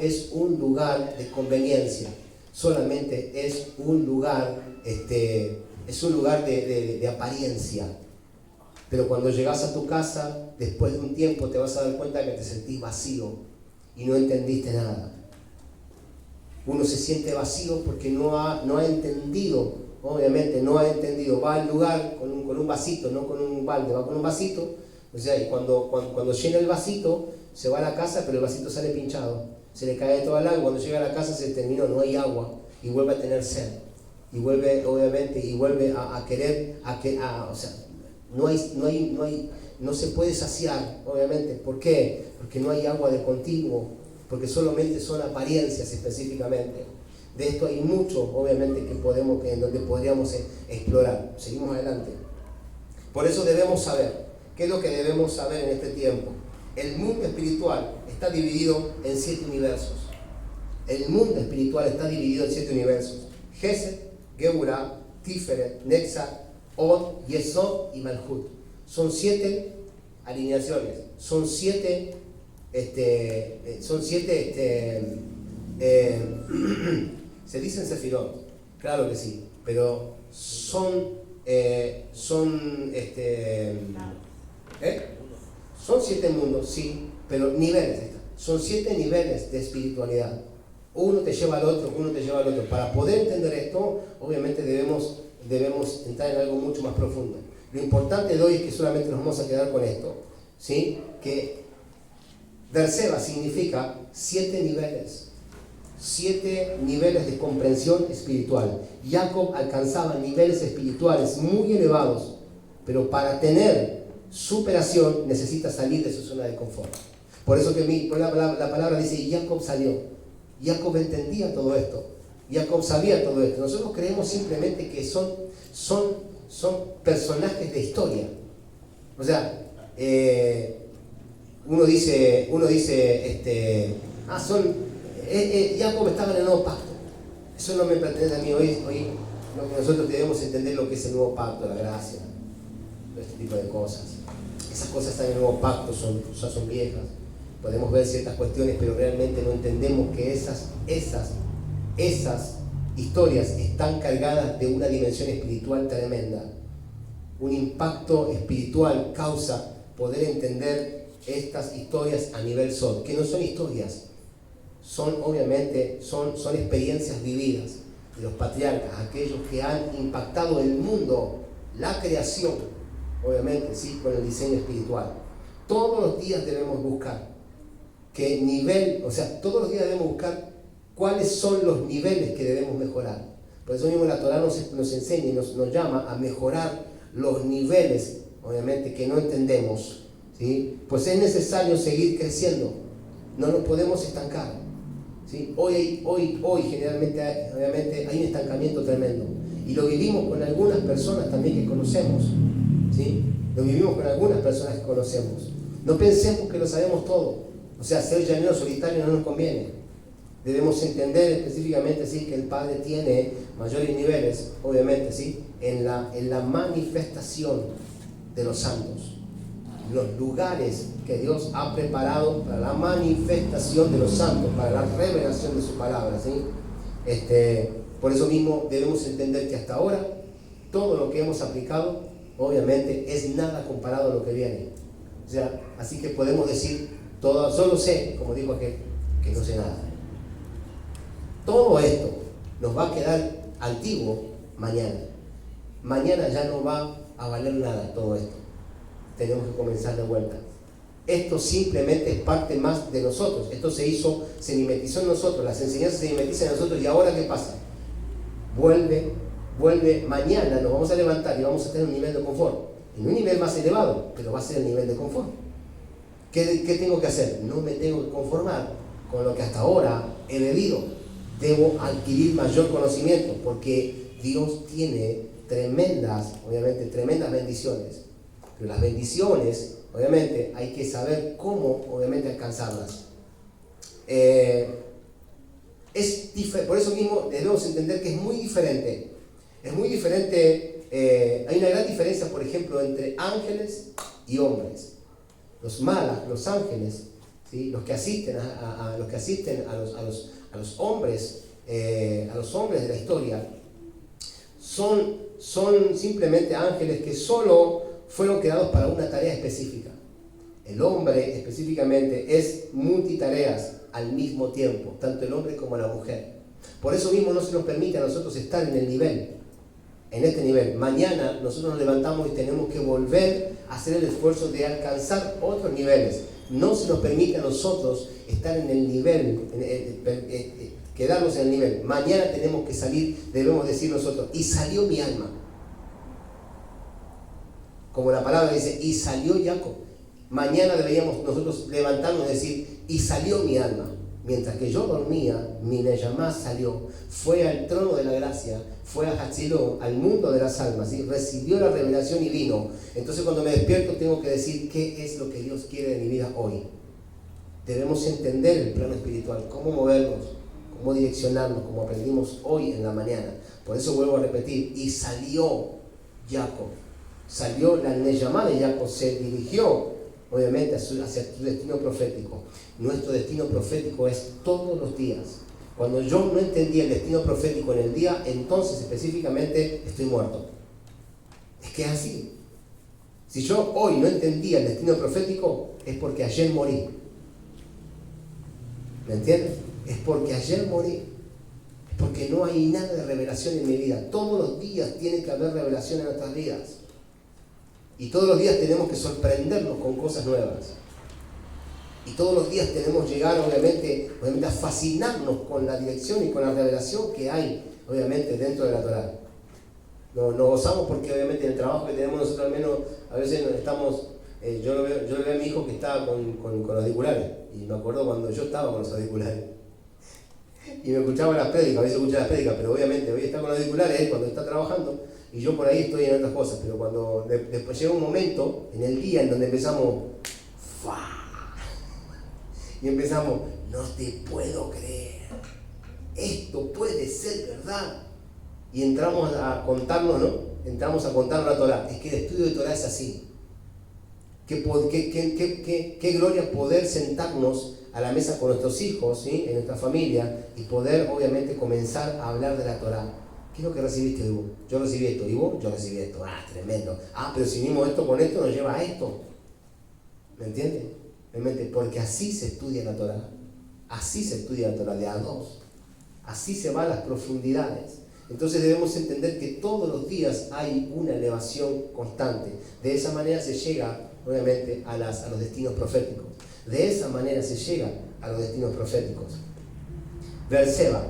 es un lugar de conveniencia, solamente es un lugar de apariencia. Pero cuando llegas a tu casa, después de un tiempo te vas a dar cuenta que te sentís vacío y no entendiste nada. Uno se siente vacío porque no ha entendido, obviamente no ha entendido. Va al lugar con un vasito, no con un balde, va con un vasito. O sea, y cuando llena el vasito, se va a la casa, pero el vasito sale pinchado, se le cae todo el agua, cuando llega a la casa se terminó, no hay agua, y vuelve a tener sed, y vuelve, obviamente, y vuelve a querer, o sea, no se puede saciar, obviamente. ¿Por qué? Porque no hay agua de continuo, porque solamente son apariencias específicamente. De esto hay mucho, obviamente, en donde podríamos explorar. Seguimos adelante. Por eso debemos saber. ¿Qué es lo que debemos saber en este tiempo? El mundo espiritual está dividido en 7 universos. El mundo espiritual está dividido en 7 universos. Gesed, Geburah, Tiferet, Netzach, Od, Yesod y Malhut. Son 7 alineaciones. Son 7 se dicen Sefirot, claro que sí, pero son 7 mundos, sí, pero niveles. Son 7 niveles de espiritualidad. Uno te lleva al otro, uno te lleva al otro. Para poder entender esto, obviamente debemos entrar en algo mucho más profundo. Lo importante de hoy es que solamente nos vamos a quedar con esto, ¿sí? Que Berseba significa 7 niveles. 7 niveles de comprensión espiritual. Jacob alcanzaba niveles espirituales muy elevados, pero para tener superación necesita salir de su zona de confort. Por eso que la palabra dice, Jacob salió. Jacob entendía todo esto. Jacob sabía todo esto. Nosotros creemos simplemente que son personajes de historia. O sea, uno dice, Jacob estaba en el nuevo pacto. Eso no me pertenece a mí. Hoy lo que nosotros debemos entender lo que es el nuevo pacto, la gracia, este tipo de cosas. Esas cosas están en el nuevo pacto, son viejas. Podemos ver ciertas cuestiones, pero realmente no entendemos que esas historias están cargadas de una dimensión espiritual tremenda. Un impacto espiritual causa poder entender estas historias a nivel Sod, que no son historias, son obviamente son experiencias vividas de los patriarcas, aquellos que han impactado el mundo, la creación, obviamente, sí, con el diseño espiritual. Todos los días debemos buscar todos los días debemos buscar cuáles son los niveles que debemos mejorar. Por eso mismo la Torah nos enseña y nos llama a mejorar los niveles, obviamente, que no entendemos, ¿sí? Pues es necesario seguir creciendo, no nos podemos estancar, ¿sí? Hoy generalmente, obviamente, hay un estancamiento tremendo, y lo vivimos con algunas personas también que conocemos, ¿sí? Lo vivimos con algunas personas que conocemos. No pensemos que lo sabemos todo. O sea, ser llanero solitario no nos conviene. Debemos entender específicamente, ¿sí?, que el Padre tiene mayores niveles, obviamente, ¿sí?, en la manifestación de los santos. Los lugares que Dios ha preparado para la manifestación de los santos, para la revelación de su palabra, ¿sí? Por eso mismo debemos entender que hasta ahora todo lo que hemos aplicado, obviamente, es nada comparado a lo que viene. O sea, así que podemos decir, solo sé, como dijo aquel, que no sé nada. Todo esto nos va a quedar antiguo mañana. Mañana ya no va a valer nada todo esto. Tenemos que comenzar de vuelta. Esto simplemente es parte más de nosotros. Esto se mimetizó en nosotros, las enseñanzas se mimetizan en nosotros. ¿Y ahora qué pasa? Vuelve, mañana nos vamos a levantar y vamos a tener un nivel de confort. En un nivel más elevado, pero va a ser el nivel de confort. ¿Qué tengo que hacer? No me tengo que conformar con lo que hasta ahora he bebido. Debo adquirir mayor conocimiento, porque Dios tiene tremendas bendiciones. Pero las bendiciones, obviamente, hay que saber cómo, obviamente, alcanzarlas. Por eso mismo debemos entender que es muy diferente. Hay una gran diferencia, por ejemplo, entre ángeles y hombres. Los malach, los ángeles, ¿sí?, los que asisten a los hombres de la historia, son simplemente ángeles que solo fueron creados para una tarea específica. El hombre específicamente es multitareas al mismo tiempo, tanto el hombre como la mujer. Por eso mismo no se nos permite a nosotros estar en el nivel. en este nivel. Mañana nosotros nos levantamos y tenemos que volver a hacer el esfuerzo de alcanzar otros niveles. No se nos permite a nosotros estar en el nivel, quedarnos en el nivel. Mañana tenemos que salir, debemos decir nosotros, y salió mi alma. Como la palabra dice, y salió Jacob. Mañana deberíamos nosotros levantarnos y decir, y salió mi alma. Mientras que yo dormía, mi Neyamá salió, fue al trono de la gracia, fue a Hatziló, al mundo de las almas, ¿sí? Recibió la revelación y vino. Entonces cuando me despierto tengo que decir qué es lo que Dios quiere de mi vida hoy. Debemos entender el plano espiritual, cómo movernos, cómo direccionarnos, como aprendimos hoy en la mañana. Por eso vuelvo a repetir, y salió Jacob, salió la Neyamá de Jacob, se dirigió obviamente hacia su destino profético. Nuestro destino profético es todos los días. Cuando yo no entendía el destino profético en el día, entonces específicamente estoy muerto. Es que es así. Si yo hoy no entendía el destino profético, es porque ayer morí. ¿Me entiendes? Es porque ayer morí. Es porque no hay nada de revelación en mi vida. Todos los días tiene que haber revelación en nuestras vidas. Y todos los días tenemos que sorprendernos con cosas nuevas. Y todos los días tenemos que llegar, obviamente a fascinarnos con la dirección y con la revelación que hay, obviamente, dentro de la Torá. Nos gozamos porque, obviamente, en el trabajo que tenemos nosotros, al menos, a veces estamos... yo lo veo a mi hijo que estaba con los auriculares. Y me acuerdo cuando yo estaba con los auriculares. Y me escuchaba las prédicas, a veces escucha las prédicas, pero obviamente hoy está con los auriculares, él cuando está trabajando, y yo por ahí estoy en otras cosas. Pero cuando después llega un momento en el día en donde empezamos... ¡fua! Y empezamos, no te puedo creer, esto puede ser verdad. Y entramos a contarnos, ¿no? Entramos a contarnos la Torá. Es que el estudio de Torá es así. Qué gloria poder sentarnos a la mesa con nuestros hijos, ¿sí? En nuestra familia, y poder obviamente comenzar a hablar de la Torá. ¿Qué es lo que recibiste, Ivo? Yo recibí esto. ¿Y vos? Yo recibí esto. Ah, tremendo. Ah, pero si unimos esto con esto nos lleva a esto. ¿Me entiendes? Porque así se estudia la Torá. Así se estudia la Torá, de a dos. Así se van las profundidades. Entonces debemos entender que todos los días hay una elevación constante. De esa manera se llega, obviamente, a los destinos proféticos. De esa manera se llega a los destinos proféticos. Berseba.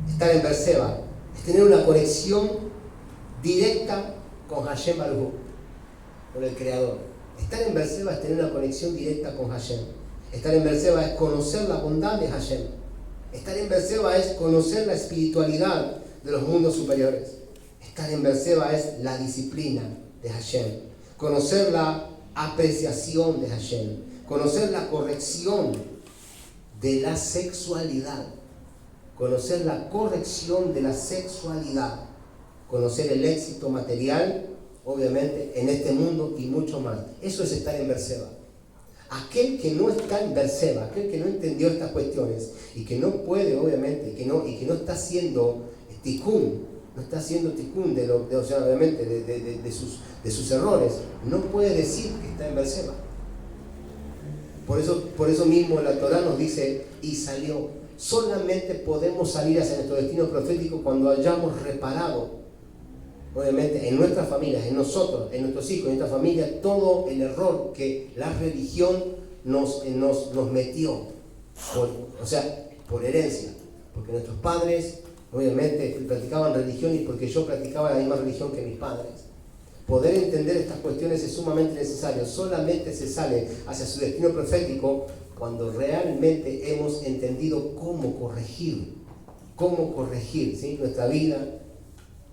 Estar en Berseba es tener una conexión directa con Hashem Baruj, con el Creador. Estar en Berseba es tener una conexión directa con Hashem. Estar en Berseba es conocer la bondad de Hashem. Estar en Berseba es conocer la espiritualidad de los mundos superiores. Estar en Berseba es la disciplina de Hashem. Conocer la apreciación de Hashem. Conocer la corrección de la sexualidad. Conocer la corrección de la sexualidad. Conocer el éxito material, obviamente, en este mundo y mucho más. Eso es estar en Berseba. Aquel que no está en Berseba, aquel que no entendió estas cuestiones y que no puede, obviamente, y que no está haciendo tikkun, no está haciendo tikkun obviamente de sus errores, no puede decir que está en Berseba. Por eso mismo la Torá nos dice, y salió. Solamente podemos salir hacia nuestro destino profético cuando hayamos reparado, obviamente, en nuestras familias, en nosotros, en nuestros hijos, en nuestra familia, todo el error que la religión nos metió, por herencia, porque nuestros padres, obviamente, practicaban religión y porque yo practicaba la misma religión que mis padres. Poder entender estas cuestiones es sumamente necesario. Solamente se sale hacia su destino profético cuando realmente hemos entendido cómo corregir, ¿sí? Nuestra vida,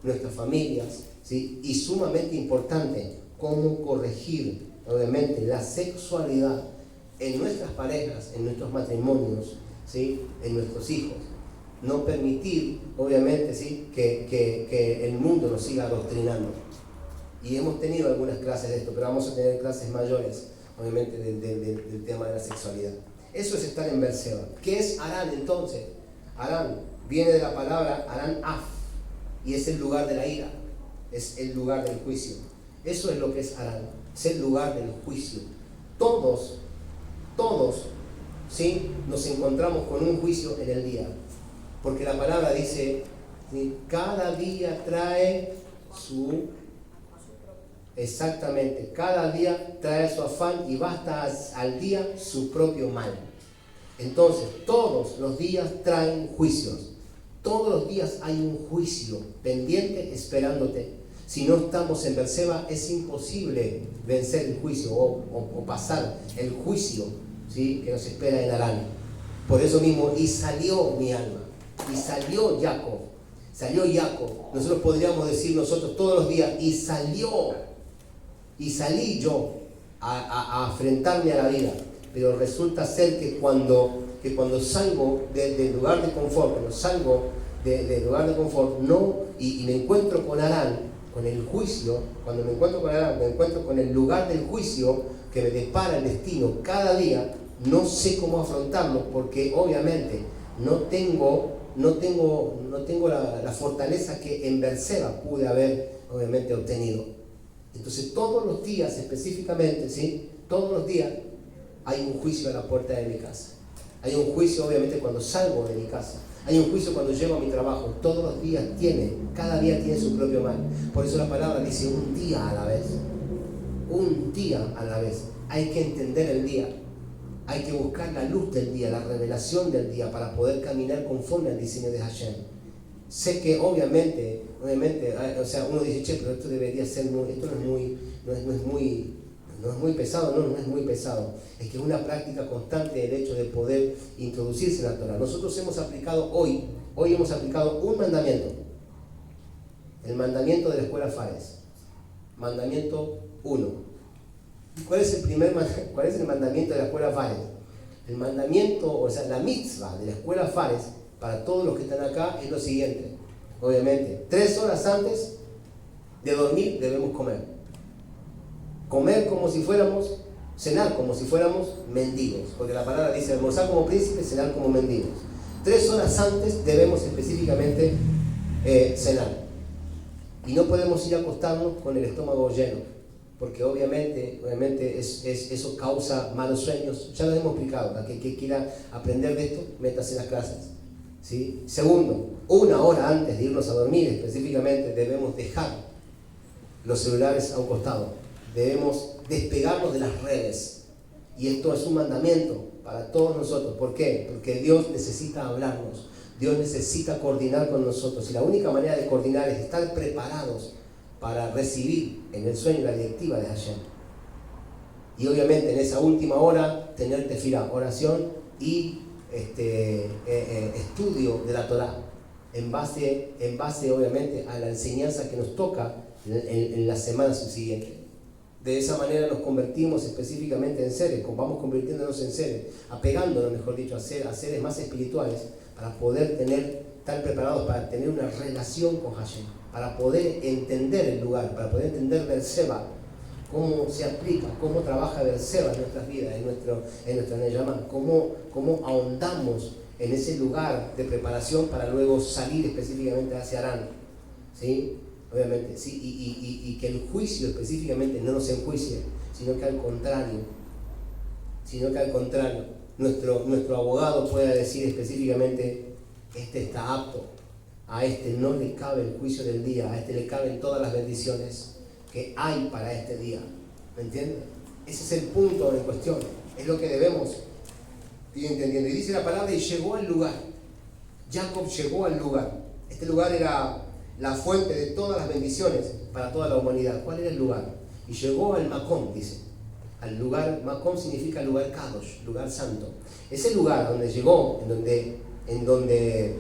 nuestras familias, ¿sí? Y sumamente importante, cómo corregir, obviamente, la sexualidad en nuestras parejas, en nuestros matrimonios, ¿sí? En nuestros hijos. No permitir, obviamente, ¿sí? que el mundo nos siga adoctrinando. Y hemos tenido algunas clases de esto, pero vamos a tener clases mayores, obviamente, del tema de la sexualidad. Eso es estar en Berseba. ¿Qué es Harán entonces? Harán viene de la palabra Harán Af, y es el lugar de la ira, es el lugar del juicio. Eso es lo que es Harán, es el lugar del juicio. Todos, ¿sí? Nos encontramos con un juicio en el día, porque la palabra dice, ¿sí? Cada día trae Exactamente, cada día trae su afán y basta al día su propio mal. Entonces, todos los días traen juicios. Todos los días hay un juicio pendiente esperándote. Si no estamos en Berseba, es imposible vencer el juicio o pasar el juicio, ¿sí?, que nos espera en Harán. Por eso mismo, y salió mi alma, y salió Jacob. Nosotros podríamos decir nosotros todos los días, y salí yo a enfrentarme a la vida. Pero resulta ser que cuando salgo del lugar de confort, del lugar de confort, y me encuentro con Harán, con el juicio, cuando me encuentro con Harán, me encuentro con el lugar del juicio que me depara el destino cada día, no sé cómo afrontarlo, porque obviamente no tengo la fortaleza que en Berseba pude haber obviamente obtenido. Entonces todos los días específicamente, ¿sí?, todos los días hay un juicio a la puerta de mi casa. Hay un juicio obviamente cuando salgo de mi casa. Hay un juicio cuando llego a mi trabajo. Todos los días cada día tiene su propio mal. Por eso la palabra dice un día a la vez. Un día a la vez. Hay que entender el día. Hay que buscar la luz del día, la revelación del día para poder caminar conforme al diseño de Hashem. Sé que obviamente, o sea, uno dice, che, pero esto debería ser esto no es muy pesado. No es muy pesado. Es que es una práctica constante el hecho de poder introducirse en la Torah. Nosotros hemos aplicado hoy hemos aplicado un mandamiento. El mandamiento de la escuela Fares. Mandamiento 1. ¿Cuál es el mandamiento de la escuela Fares? El mandamiento, o sea, la mitzvah de la escuela Fares, para todos los que están acá, es lo siguiente. Obviamente, 3 horas antes de dormir debemos comer. Cenar como si fuéramos mendigos, porque la palabra dice almorzar como príncipes, cenar como mendigos. 3 horas antes debemos específicamente cenar. Y no podemos ir a acostarnos con el estómago lleno, porque obviamente eso causa malos sueños. Ya lo hemos explicado. A que quiera aprender de esto, métase en las clases, ¿sí? Segundo, 1 hora antes de irnos a dormir específicamente debemos dejar los celulares a un costado. Debemos despegarnos de las redes. Y esto es un mandamiento para todos nosotros. ¿Por qué? Porque Dios necesita hablarnos. Dios necesita coordinar con nosotros. Y la única manera de coordinar es estar preparados para recibir en el sueño la directiva de Hashem. Y obviamente en esa última hora tener tefilá, oración y estudio de la Torah. En base obviamente a la enseñanza que nos toca en la semana subsiguiente. De esa manera nos convertimos específicamente en seres, vamos convirtiéndonos en seres, apegándonos, mejor dicho, a seres más espirituales, para poder estar preparados para tener una relación con Hashem, para poder entender el lugar, para poder entender Berseba, cómo se aplica, cómo trabaja Berseba en nuestras vidas, en nuestra Neyamá, cómo ahondamos en ese lugar de preparación para luego salir específicamente hacia Harán, ¿sí? Obviamente, sí, y que el juicio específicamente no nos enjuicie, sino que al contrario, nuestro abogado pueda decir específicamente, este está apto, a este no le cabe el juicio del día, a este le caben todas las bendiciones que hay para este día. ¿Me entiendes? Ese es el punto en cuestión, es lo que debemos ir entendiendo. Y dice la palabra, y llegó al lugar. Jacob llegó al lugar. Este lugar era la fuente de todas las bendiciones para toda la humanidad. ¿Cuál era el lugar? Y llegó al Makom, dice. Al lugar, Makom significa lugar Kadosh, lugar santo. Ese lugar donde llegó, en donde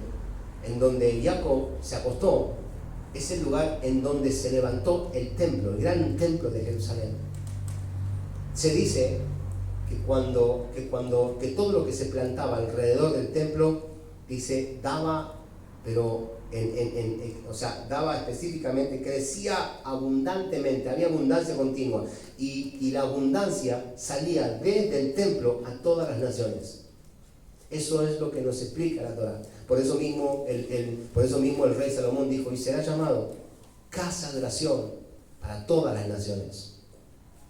Jacob se acostó, es el lugar en donde se levantó el templo, el gran templo de Jerusalén. Se dice que todo lo que se plantaba alrededor del templo, dice, daba, pero daba específicamente, crecía abundantemente, había abundancia continua, y la abundancia salía desde el templo a todas las naciones. Eso es lo que nos explica la Torah. Por eso mismo el rey Salomón dijo, y será llamado casa de oración para todas las naciones.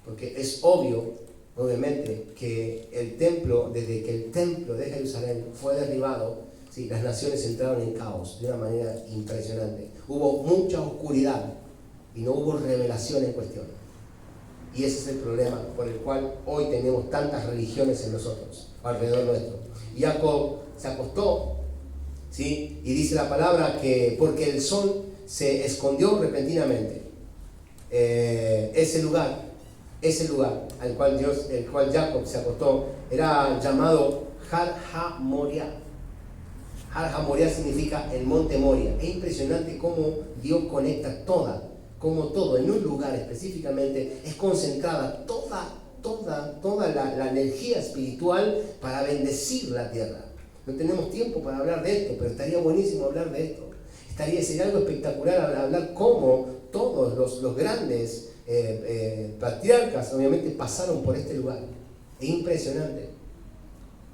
Porque es obviamente, que el templo, desde que el templo de Jerusalén fue derribado, sí, las naciones entraron en caos de una manera impresionante. Hubo mucha oscuridad y no hubo revelación en cuestión. Y ese es el problema por el cual hoy tenemos tantas religiones en nosotros, alrededor nuestro. Jacob se acostó, ¿sí? Y dice la palabra que porque el sol se escondió repentinamente, ese lugar al cual Jacob se acostó era llamado Har HaMoriah. Har HaMoriah significa el monte Moria. Es impresionante cómo Dios conecta como todo en un lugar específicamente es concentrada toda la energía espiritual para bendecir la tierra. No tenemos tiempo para hablar de esto, pero estaría buenísimo hablar de esto. Sería algo espectacular hablar cómo todos los grandes patriarcas obviamente pasaron por este lugar. Es impresionante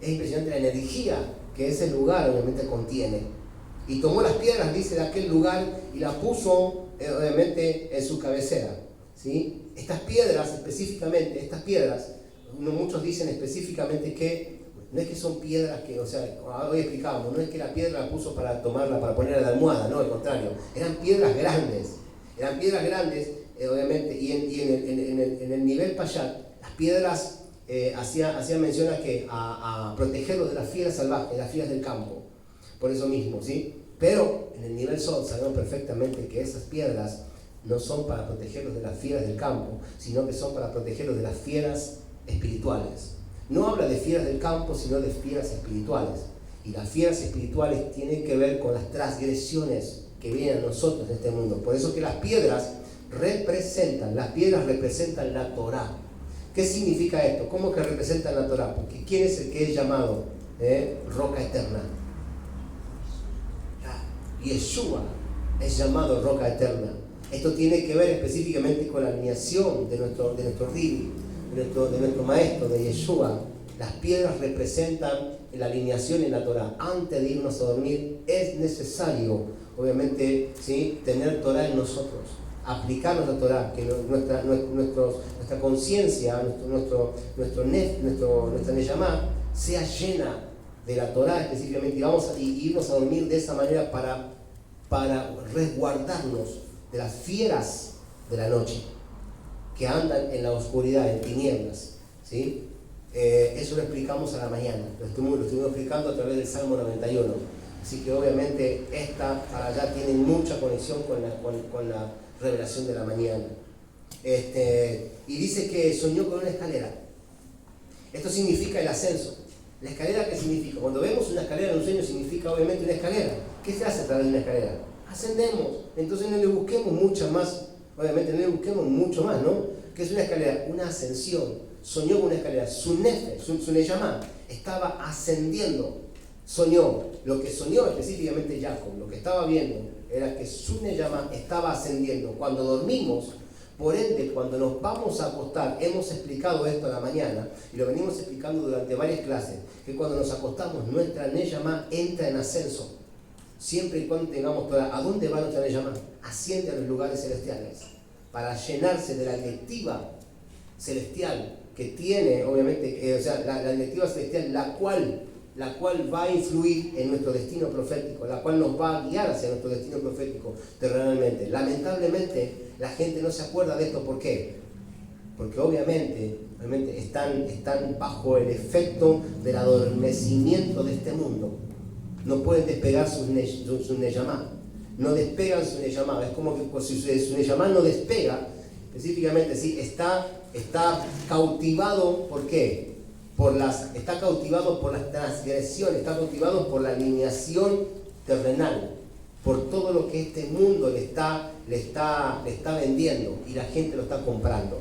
la energía que ese lugar obviamente contiene. Y tomó las piedras, dice, de aquel lugar y las puso obviamente en su cabecera, ¿sí? Estas piedras específicamente, muchos dicen específicamente que no es que son piedras que, o sea, hoy explicábamos, no es que la piedra la puso para tomarla, para ponerla de almohada, no, al contrario, eran piedras grandes, obviamente, y en el nivel Payat, las piedras hacían mención a protegerlos de las fieras salvajes, las fieras del campo, por eso mismo, ¿sí? Pero en el nivel Sod sabemos perfectamente que esas piedras no son para protegerlos de las fieras del campo, sino que son para protegerlos de las fieras espirituales. No habla de fieras del campo, sino de fieras espirituales. Y las fieras espirituales tienen que ver con las transgresiones que vienen a nosotros en este mundo. Por eso que las piedras representan la Torá. ¿Qué significa esto? ¿Cómo que representan la Torá? Porque ¿quién es el que es llamado roca eterna? Yeshua es llamado roca eterna. Esto tiene que ver específicamente con la alineación de nuestro Ribi, de nuestro maestro, de Yeshua. Las piedras representan la alineación en la Torah. Antes de irnos a dormir es necesario, obviamente, ¿sí?, tener Torah en nosotros, aplicarnos la Torah, que nuestra conciencia, nuestra Neyamá sea llena de la Torah específicamente, y irnos a dormir de esa manera para resguardarnos de las fieras de la noche que andan en la oscuridad, en tinieblas, ¿sí? Eso lo explicamos a la mañana, lo estuvimos explicando a través del Salmo 91, así que obviamente esta para allá tiene mucha conexión con la revelación de la mañana. Y dice que soñó con una escalera. Esto significa el ascenso. ¿La escalera qué significa? Cuando vemos una escalera en un sueño significa obviamente una escalera. ¿Qué se hace a través de una escalera? Ascendemos. Entonces no le busquemos mucho más, ¿no? ¿Qué es una escalera? Una ascensión. Soñó con una escalera. Su Neyamá estaba ascendiendo. Soñó. Lo que soñó específicamente Jacob, lo que estaba viendo, era que su Neyamá estaba ascendiendo. Cuando dormimos, por ende, cuando nos vamos a acostar, hemos explicado esto a la mañana y lo venimos explicando durante varias clases, que cuando nos acostamos, nuestra Neyamá entra en ascenso. Siempre y cuando tengamos Torah. ¿A dónde va nuestra Neyamá? Asciende a los lugares celestiales para llenarse de la directiva celestial que tiene, obviamente, la directiva celestial, la cual va a influir en nuestro destino profético, la cual nos va a guiar hacia nuestro destino profético terrenalmente. Lamentablemente, la gente no se acuerda de esto. ¿Por qué? Porque obviamente están bajo el efecto del adormecimiento de este mundo. No pueden despegar su Neyamá. No despegan su Neyamá. Es como que si su Neyamá no despega, específicamente, ¿sí?, está cautivado. ¿Por qué? Está cautivado por las transgresiones, está cautivado por la alineación terrenal, por todo lo que este mundo le está vendiendo y la gente lo está comprando.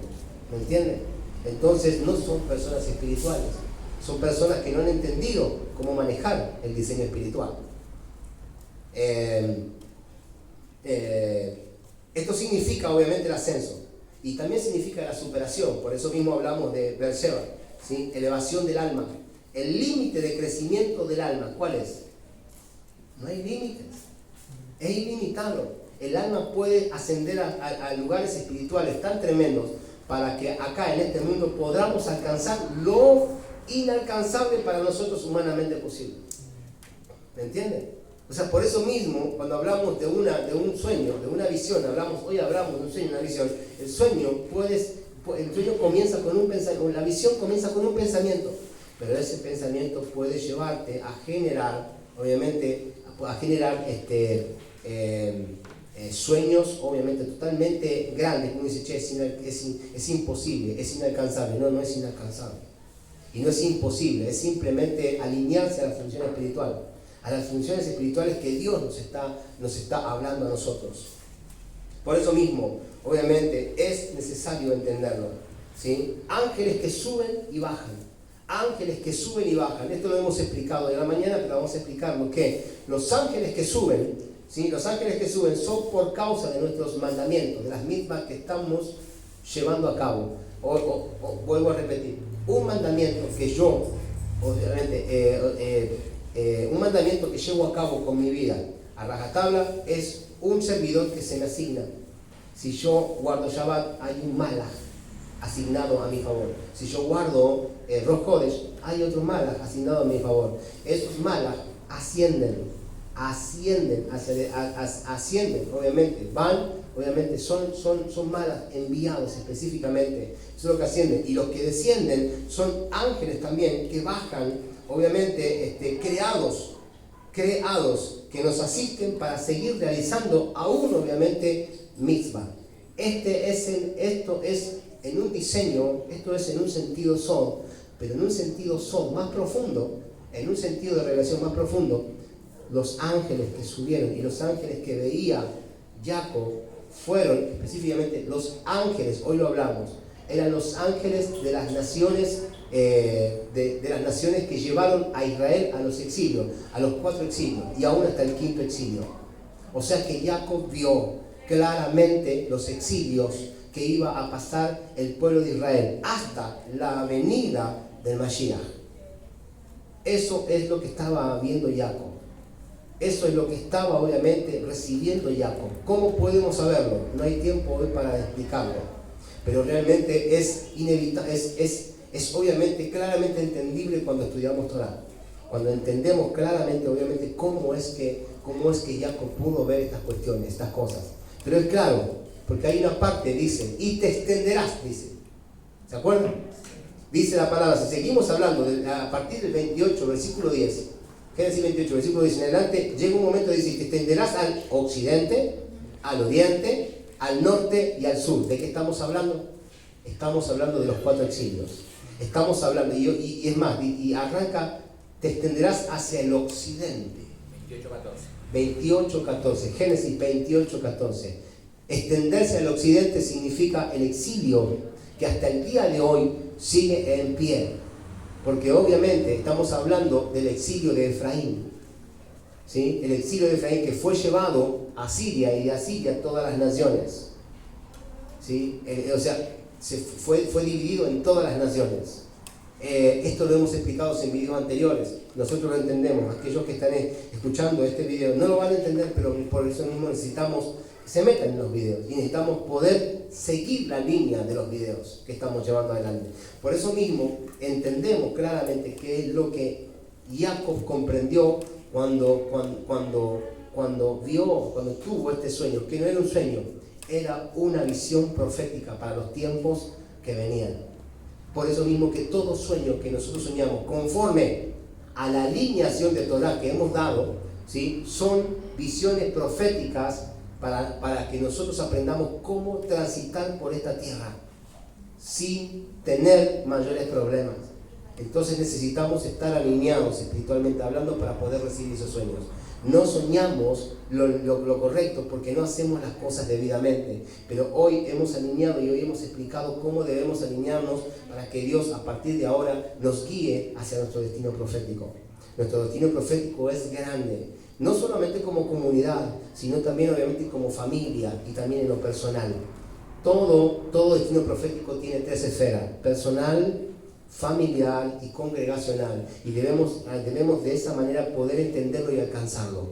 ¿Me entienden? Entonces no son personas espirituales, son personas que no han entendido cómo manejar el diseño espiritual. Esto significa obviamente el ascenso y también significa la superación. Por eso mismo hablamos de Beersheba, ¿sí?, elevación del alma. El límite de crecimiento del alma, ¿cuál es? No hay límites, es ilimitado. El alma puede ascender a lugares espirituales tan tremendos para que acá en este mundo podamos alcanzar lo inalcanzable para nosotros humanamente posible. ¿Me entienden? O sea, por eso mismo, cuando hablamos de un sueño, de una visión, hoy hablamos de un sueño, una visión, el sueño comienza con un pensamiento, la visión comienza con un pensamiento, pero ese pensamiento puede llevarte a generar, obviamente, sueños, obviamente, totalmente grandes, como dice, che, es imposible, es inalcanzable. No, no es inalcanzable. Y no es imposible, es simplemente alinearse a la función espiritual, a las funciones espirituales que Dios nos está hablando a nosotros. Por eso mismo, obviamente, es necesario entenderlo, ¿sí? Ángeles que suben y bajan. Ángeles que suben y bajan. Esto lo hemos explicado de la mañana, pero vamos a explicarlo, que los ángeles que suben, ¿sí? Los ángeles que suben son por causa de nuestros mandamientos, de las mismas que estamos llevando a cabo. Vuelvo a repetir, un mandamiento que yo, obviamente, un mandamiento que llevo a cabo con mi vida a rajatabla es un servidor que se me asigna. Si yo guardo Shabbat, hay un malaj asignado a mi favor. Si yo guardo Rosh Chodesh, hay otro malaj asignado a mi favor. Esos malaj ascienden, obviamente, obviamente son malaj enviados específicamente. Eso es lo que ascienden. Y los que descienden son ángeles también que bajan, obviamente, creados que nos asisten para seguir realizando aún, obviamente, mitzvah. Esto es en un diseño, esto es en un sentido son, pero en un sentido son más profundo, en un sentido de revelación más profundo, los ángeles que subieron y los ángeles que veía Jacob fueron específicamente los ángeles, hoy lo hablamos, eran los ángeles de las naciones, de las naciones que llevaron a Israel a los exilios, a los 4 exilios y aún hasta el 5.º exilio. O sea que Jacob vio claramente los exilios que iba a pasar el pueblo de Israel hasta la venida del Mashiach. Eso es lo que estaba viendo Jacob. Eso es lo que estaba obviamente recibiendo Jacob. ¿Cómo podemos saberlo? No hay tiempo hoy para explicarlo, pero realmente es inevitable, es obviamente claramente entendible cuando estudiamos Torah. Cuando entendemos claramente, obviamente, cómo es que Jacob pudo ver estas cuestiones, estas cosas. Pero es claro, porque hay una parte, dice, y te extenderás, dice. ¿Se acuerdan? Dice la palabra, si seguimos hablando a partir del 28, versículo 10, Génesis 28, versículo 10 en adelante, llega un momento de decir, te extenderás al occidente, al oriente, al norte y al sur. ¿De qué estamos hablando? Estamos hablando de los 4 exilios. Estamos hablando, y es más, y arranca, te extenderás hacia el occidente. 28:14, Génesis 28:14. Extenderse al occidente significa el exilio que hasta el día de hoy sigue en pie, porque obviamente estamos hablando del exilio de Efraín, ¿sí? El exilio de Efraín que fue llevado a Siria y de Asiria todas las naciones, ¿sí? O sea, fue dividido en todas las naciones. Esto lo hemos explicado en videos anteriores, nosotros lo entendemos. Aquellos que están escuchando este video no lo van a entender, pero por eso mismo necesitamos que se metan en los videos y necesitamos poder seguir la línea de los videos que estamos llevando adelante. Por eso mismo entendemos claramente qué es lo que Jacob comprendió cuando tuvo este sueño, que no era un sueño, era una visión profética para los tiempos que venían. Por eso mismo que todo sueño que nosotros soñamos conforme a la alineación de Torah que hemos dado, ¿sí? Son visiones proféticas para que nosotros aprendamos cómo transitar por esta tierra sin tener mayores problemas. Entonces necesitamos estar alineados espiritualmente hablando para poder recibir esos sueños. No soñamos lo correcto porque no hacemos las cosas debidamente, pero hoy hemos alineado y hoy hemos explicado cómo debemos alinearnos para que Dios a partir de ahora nos guíe hacia nuestro destino profético. Nuestro destino profético es grande, no solamente como comunidad, sino también obviamente como familia y también en lo personal. Todo destino profético tiene 3 esferas: personal, familiar y congregacional, y debemos de esa manera poder entenderlo y alcanzarlo.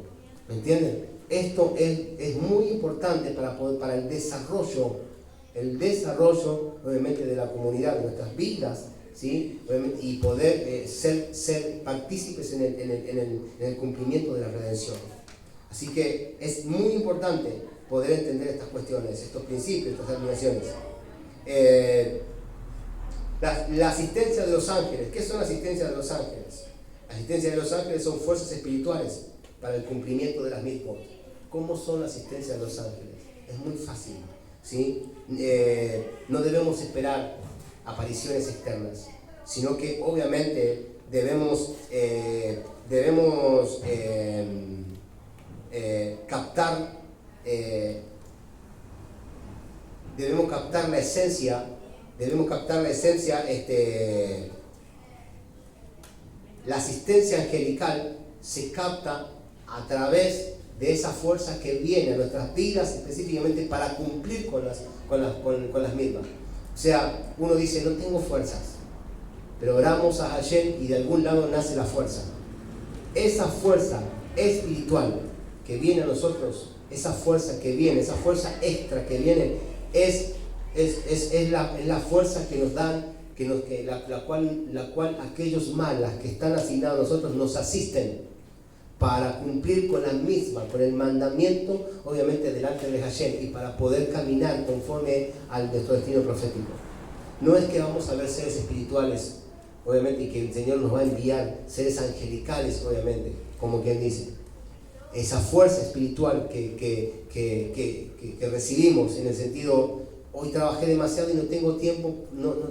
¿Me entienden? Esto es muy importante para el desarrollo obviamente de la comunidad, de nuestras vidas, ¿sí? Y poder ser partícipes en el cumplimiento de la redención. Así que es muy importante poder entender estas cuestiones, estos principios, estas alineaciones. La asistencia de los ángeles. ¿Qué son la asistencia de los ángeles? La asistencia de los ángeles son fuerzas espirituales para el cumplimiento de las mismas. ¿Cómo son la asistencia de los ángeles? Es muy fácil, ¿sí? No debemos esperar apariciones externas, sino que obviamente debemos captar la esencia. La asistencia angelical se capta a través de esa fuerza que viene a nuestras vidas específicamente para cumplir con las mismas. O sea, uno dice, no tengo fuerzas, pero oramos a Hashem y de algún lado nace la fuerza. Esa fuerza espiritual que viene a nosotros, esa fuerza que viene, esa fuerza extra que viene, es la fuerza que nos dan, la cual aquellos malas que están asignados a nosotros nos asisten para cumplir con la misma, con el mandamiento, obviamente delante de Hashem, y para poder caminar conforme a nuestro destino profético. No es que vamos a ver seres espirituales, obviamente, y que el Señor nos va a enviar seres angelicales, obviamente, como quien dice. Esa fuerza espiritual que recibimos en el sentido, hoy trabajé demasiado y no tengo tiempo,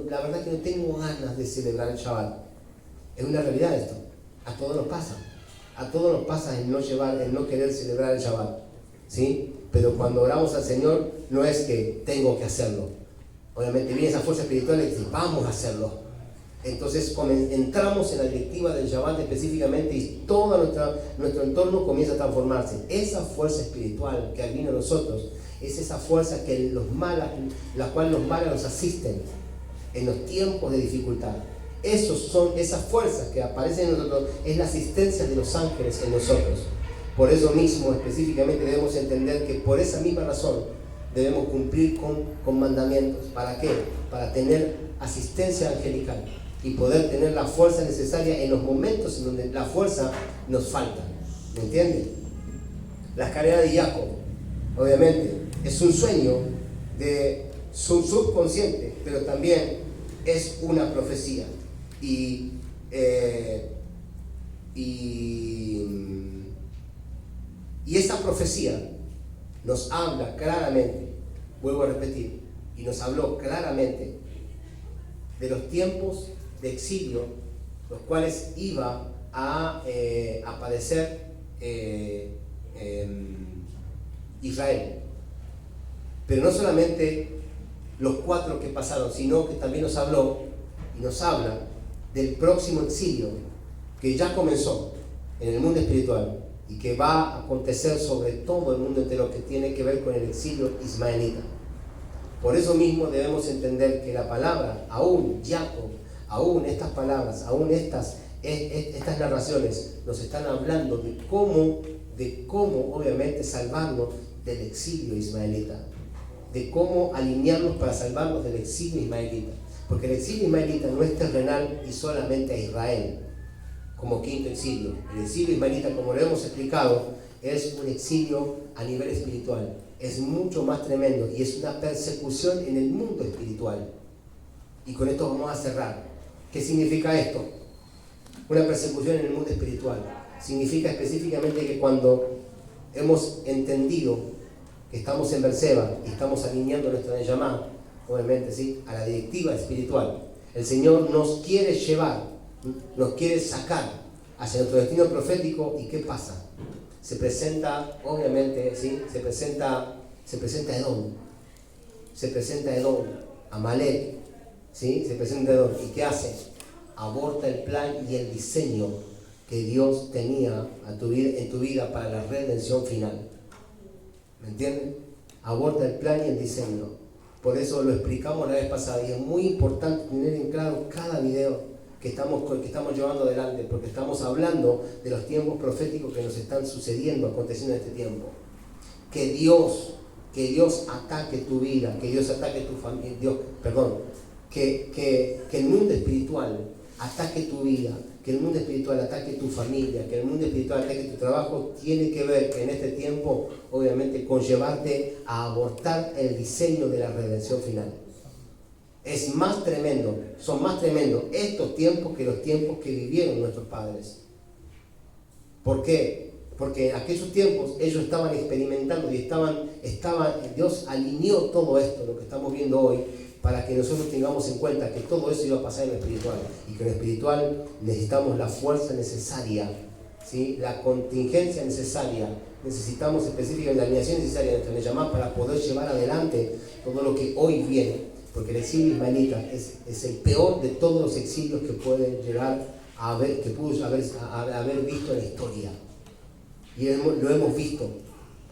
la verdad que no tengo ganas de celebrar el Shabbat. Es una realidad esto, a todos nos pasa. A todos nos pasa el no querer celebrar el Shabbat, ¿sí? Pero cuando oramos al Señor, no es que tengo que hacerlo. Obviamente viene esa fuerza espiritual y dice, vamos a hacerlo. Entonces entramos en la directiva del Shabbat específicamente y todo nuestro entorno comienza a transformarse. Esa fuerza espiritual que vino a nosotros es esa fuerza que la cual los malas nos asisten en los tiempos de dificultad. Esas fuerzas que aparecen en nosotros, es la asistencia de los ángeles en nosotros. Por eso mismo específicamente debemos entender que por esa misma razón debemos cumplir con mandamientos. ¿Para qué? Para tener asistencia angelical y poder tener la fuerza necesaria en los momentos en donde la fuerza nos falta. ¿Me entienden? La escalera de Jacob, obviamente, es un sueño de su subconsciente, pero también es una profecía. Y esa profecía nos habla claramente, vuelvo a repetir, y nos habló claramente de los tiempos de exilio, los cuales iba a padecer Israel. Pero no solamente los 4 que pasaron, sino que también nos habló y nos habla del próximo exilio que ya comenzó en el mundo espiritual y que va a acontecer sobre todo el mundo entero, que tiene que ver con el exilio ismaelita. Por eso mismo debemos entender que la palabra, aún Jacob, aún estas palabras, aún estas narraciones nos están hablando de cómo obviamente salvarnos del exilio ismaelita, de cómo alinearnos para salvarnos del exilio ismaelita. Porque el exilio ismaelita no es terrenal y solamente a Israel, como quinto exilio. El exilio ismaelita, como lo hemos explicado, es un exilio a nivel espiritual. Es mucho más tremendo y es una persecución en el mundo espiritual. Y con esto vamos a cerrar. ¿Qué significa esto? Una persecución en el mundo espiritual. Significa específicamente que cuando hemos entendido que estamos en Berseba y estamos alineando nuestra Neyamá, obviamente, ¿sí?, a la directiva espiritual, el Señor nos quiere llevar, nos quiere sacar hacia nuestro destino profético. ¿Y qué pasa? Se presenta, obviamente, ¿sí?, se presenta Edom, Amalek, ¿sí?, se presenta Edom. ¿Y qué hace? Aborta el plan y el diseño que Dios tenía en tu vida para la redención final. ¿Me entienden? Aborta el plan y el diseño. Por eso lo explicamos la vez pasada y es muy importante tener en claro cada video que estamos llevando adelante, porque estamos hablando de los tiempos proféticos que nos están sucediendo, aconteciendo en este tiempo. Que Dios ataque tu vida, que Dios ataque tu familia, que el mundo espiritual ataque tu vida que el mundo espiritual ataque tu familia, que el mundo espiritual ataque tu trabajo, tiene que ver en este tiempo, obviamente, con llevarte a abortar el diseño de la redención final. Es más tremendo, son más tremendos estos tiempos que los tiempos que vivieron nuestros padres. ¿Por qué? Porque en aquellos tiempos ellos estaban experimentando y Dios alineó todo esto, lo que estamos viendo hoy, para que nosotros tengamos en cuenta que todo eso iba a pasar en lo espiritual, y que en lo espiritual necesitamos la fuerza necesaria, ¿sí? La contingencia necesaria, necesitamos específicamente la alineación necesaria de nuestra Neyamá para poder llevar adelante todo lo que hoy viene, porque el exilio ismaelita es el peor de todos los exilios que pueden llegar a haber, que pudo haber visto en la historia. Y lo hemos visto.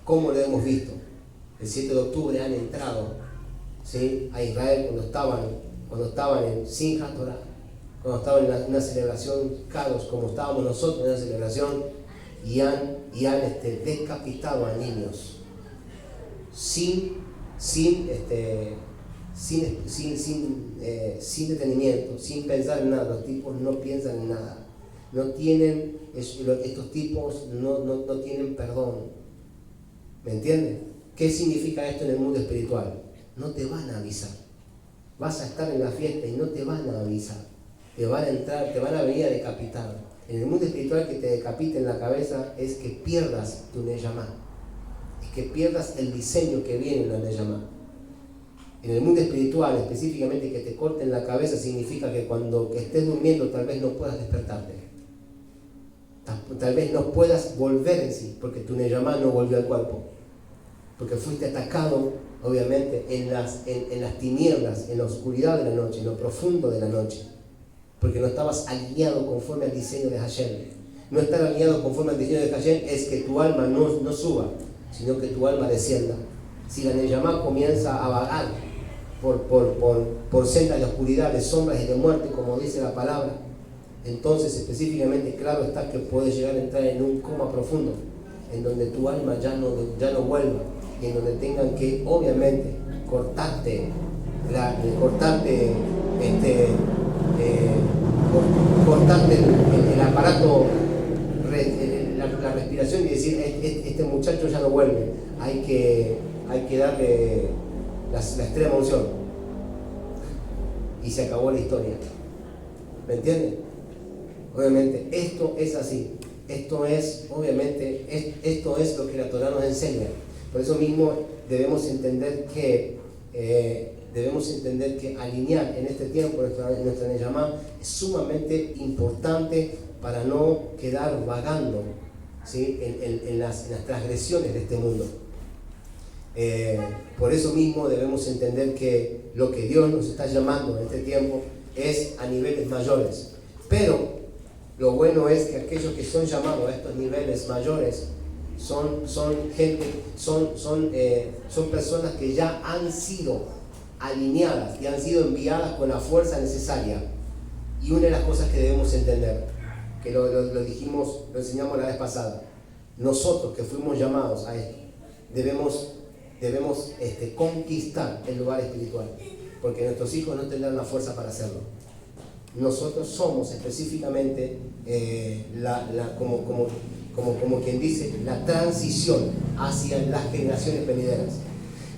¿Cómo lo hemos visto? El 7 de octubre han entrado, ¿sí?, a Israel cuando estaban en Simchat Torah, cuando estaban en una celebración Kadosh, como estábamos nosotros en una celebración, y han decapitado a niños sin detenimiento, sin pensar en nada. Los tipos no piensan en nada, estos tipos no tienen perdón. ¿Me entienden? ¿Qué significa esto en el mundo espiritual? No te van a avisar. Vas a estar en la fiesta y no te van a avisar. Te van a venir a decapitar. En el mundo espiritual, que te decapiten la cabeza es que pierdas tu Neyamá, es que pierdas el diseño que viene en la Neyamá. En el mundo espiritual, específicamente, que te corten la cabeza significa que cuando estés durmiendo tal vez no puedas despertarte. Tal vez no puedas volver en sí, porque tu Neyamá no volvió al cuerpo. Porque fuiste atacado, obviamente, en las tinieblas, en la oscuridad de la noche, en lo profundo de la noche. Porque no estabas alineado conforme al diseño de Hashem. No estar alineado conforme al diseño de Hashem es que tu alma no suba, sino que tu alma descienda. Si la Neyamá comienza a vagar por sendas de oscuridad, de sombras y de muerte, como dice la palabra, entonces específicamente claro está que puedes llegar a entrar en un coma profundo, en donde tu alma ya no vuelva, y en donde tengan que obviamente cortarte el aparato, la respiración, y decir, este muchacho ya no vuelve, hay que darle la extrema unción, y se acabó la historia. ¿Me entienden? Obviamente esto es así, esto es lo que la Torah nos enseña. Por eso mismo debemos entender que alinear en este tiempo nuestra Neyamá es sumamente importante para no quedar vagando, ¿sí?, en las transgresiones de este mundo. Por eso mismo debemos entender que lo que Dios nos está llamando en este tiempo es a niveles mayores. Pero lo bueno es que aquellos que son llamados a estos niveles mayores son personas que ya han sido alineadas y han sido enviadas con la fuerza necesaria. Y una de las cosas que debemos entender, que lo dijimos, lo enseñamos la vez pasada, nosotros que fuimos llamados a esto, debemos conquistar el lugar espiritual, porque nuestros hijos no tendrán la fuerza para hacerlo. Nosotros somos específicamente como quien dice, la transición hacia las generaciones venideras.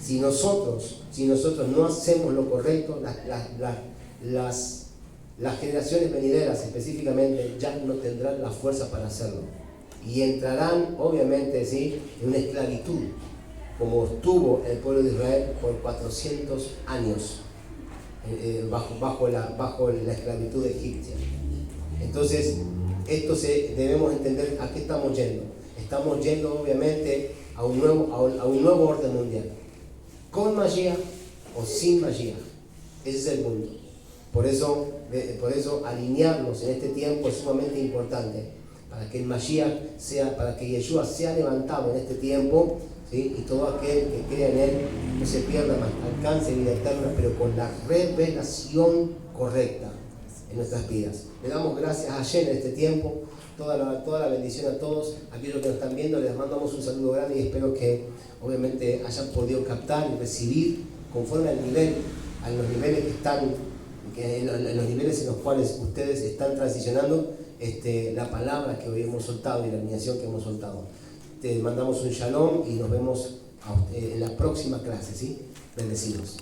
Si nosotros no hacemos lo correcto, las generaciones venideras específicamente ya no tendrán la fuerza para hacerlo, y entrarán obviamente, ¿sí?, en una esclavitud, como estuvo el pueblo de Israel por 400 años bajo la esclavitud egipcia. Entonces debemos entender a qué estamos yendo. Estamos yendo obviamente a un nuevo orden mundial, con Mashiach o sin Mashiach. Ese es el punto. Por eso alinearnos en este tiempo es sumamente importante, para que el Mashiach para que Yeshua sea levantado en este tiempo, ¿sí?, y todo aquel que crea en él no se pierda más, alcance vida eterna, pero con la revelación correcta en nuestras vidas. Le damos gracias a Hashem en este tiempo, toda la bendición a todos aquellos que nos están viendo. Les mandamos un saludo grande y espero que obviamente hayan podido captar y recibir conforme a los niveles en los niveles en los cuales ustedes están transicionando, la palabra que hoy hemos soltado y la alineación que hemos soltado. Te mandamos un shalom y nos vemos en la próxima clase, ¿sí? Bendecidos.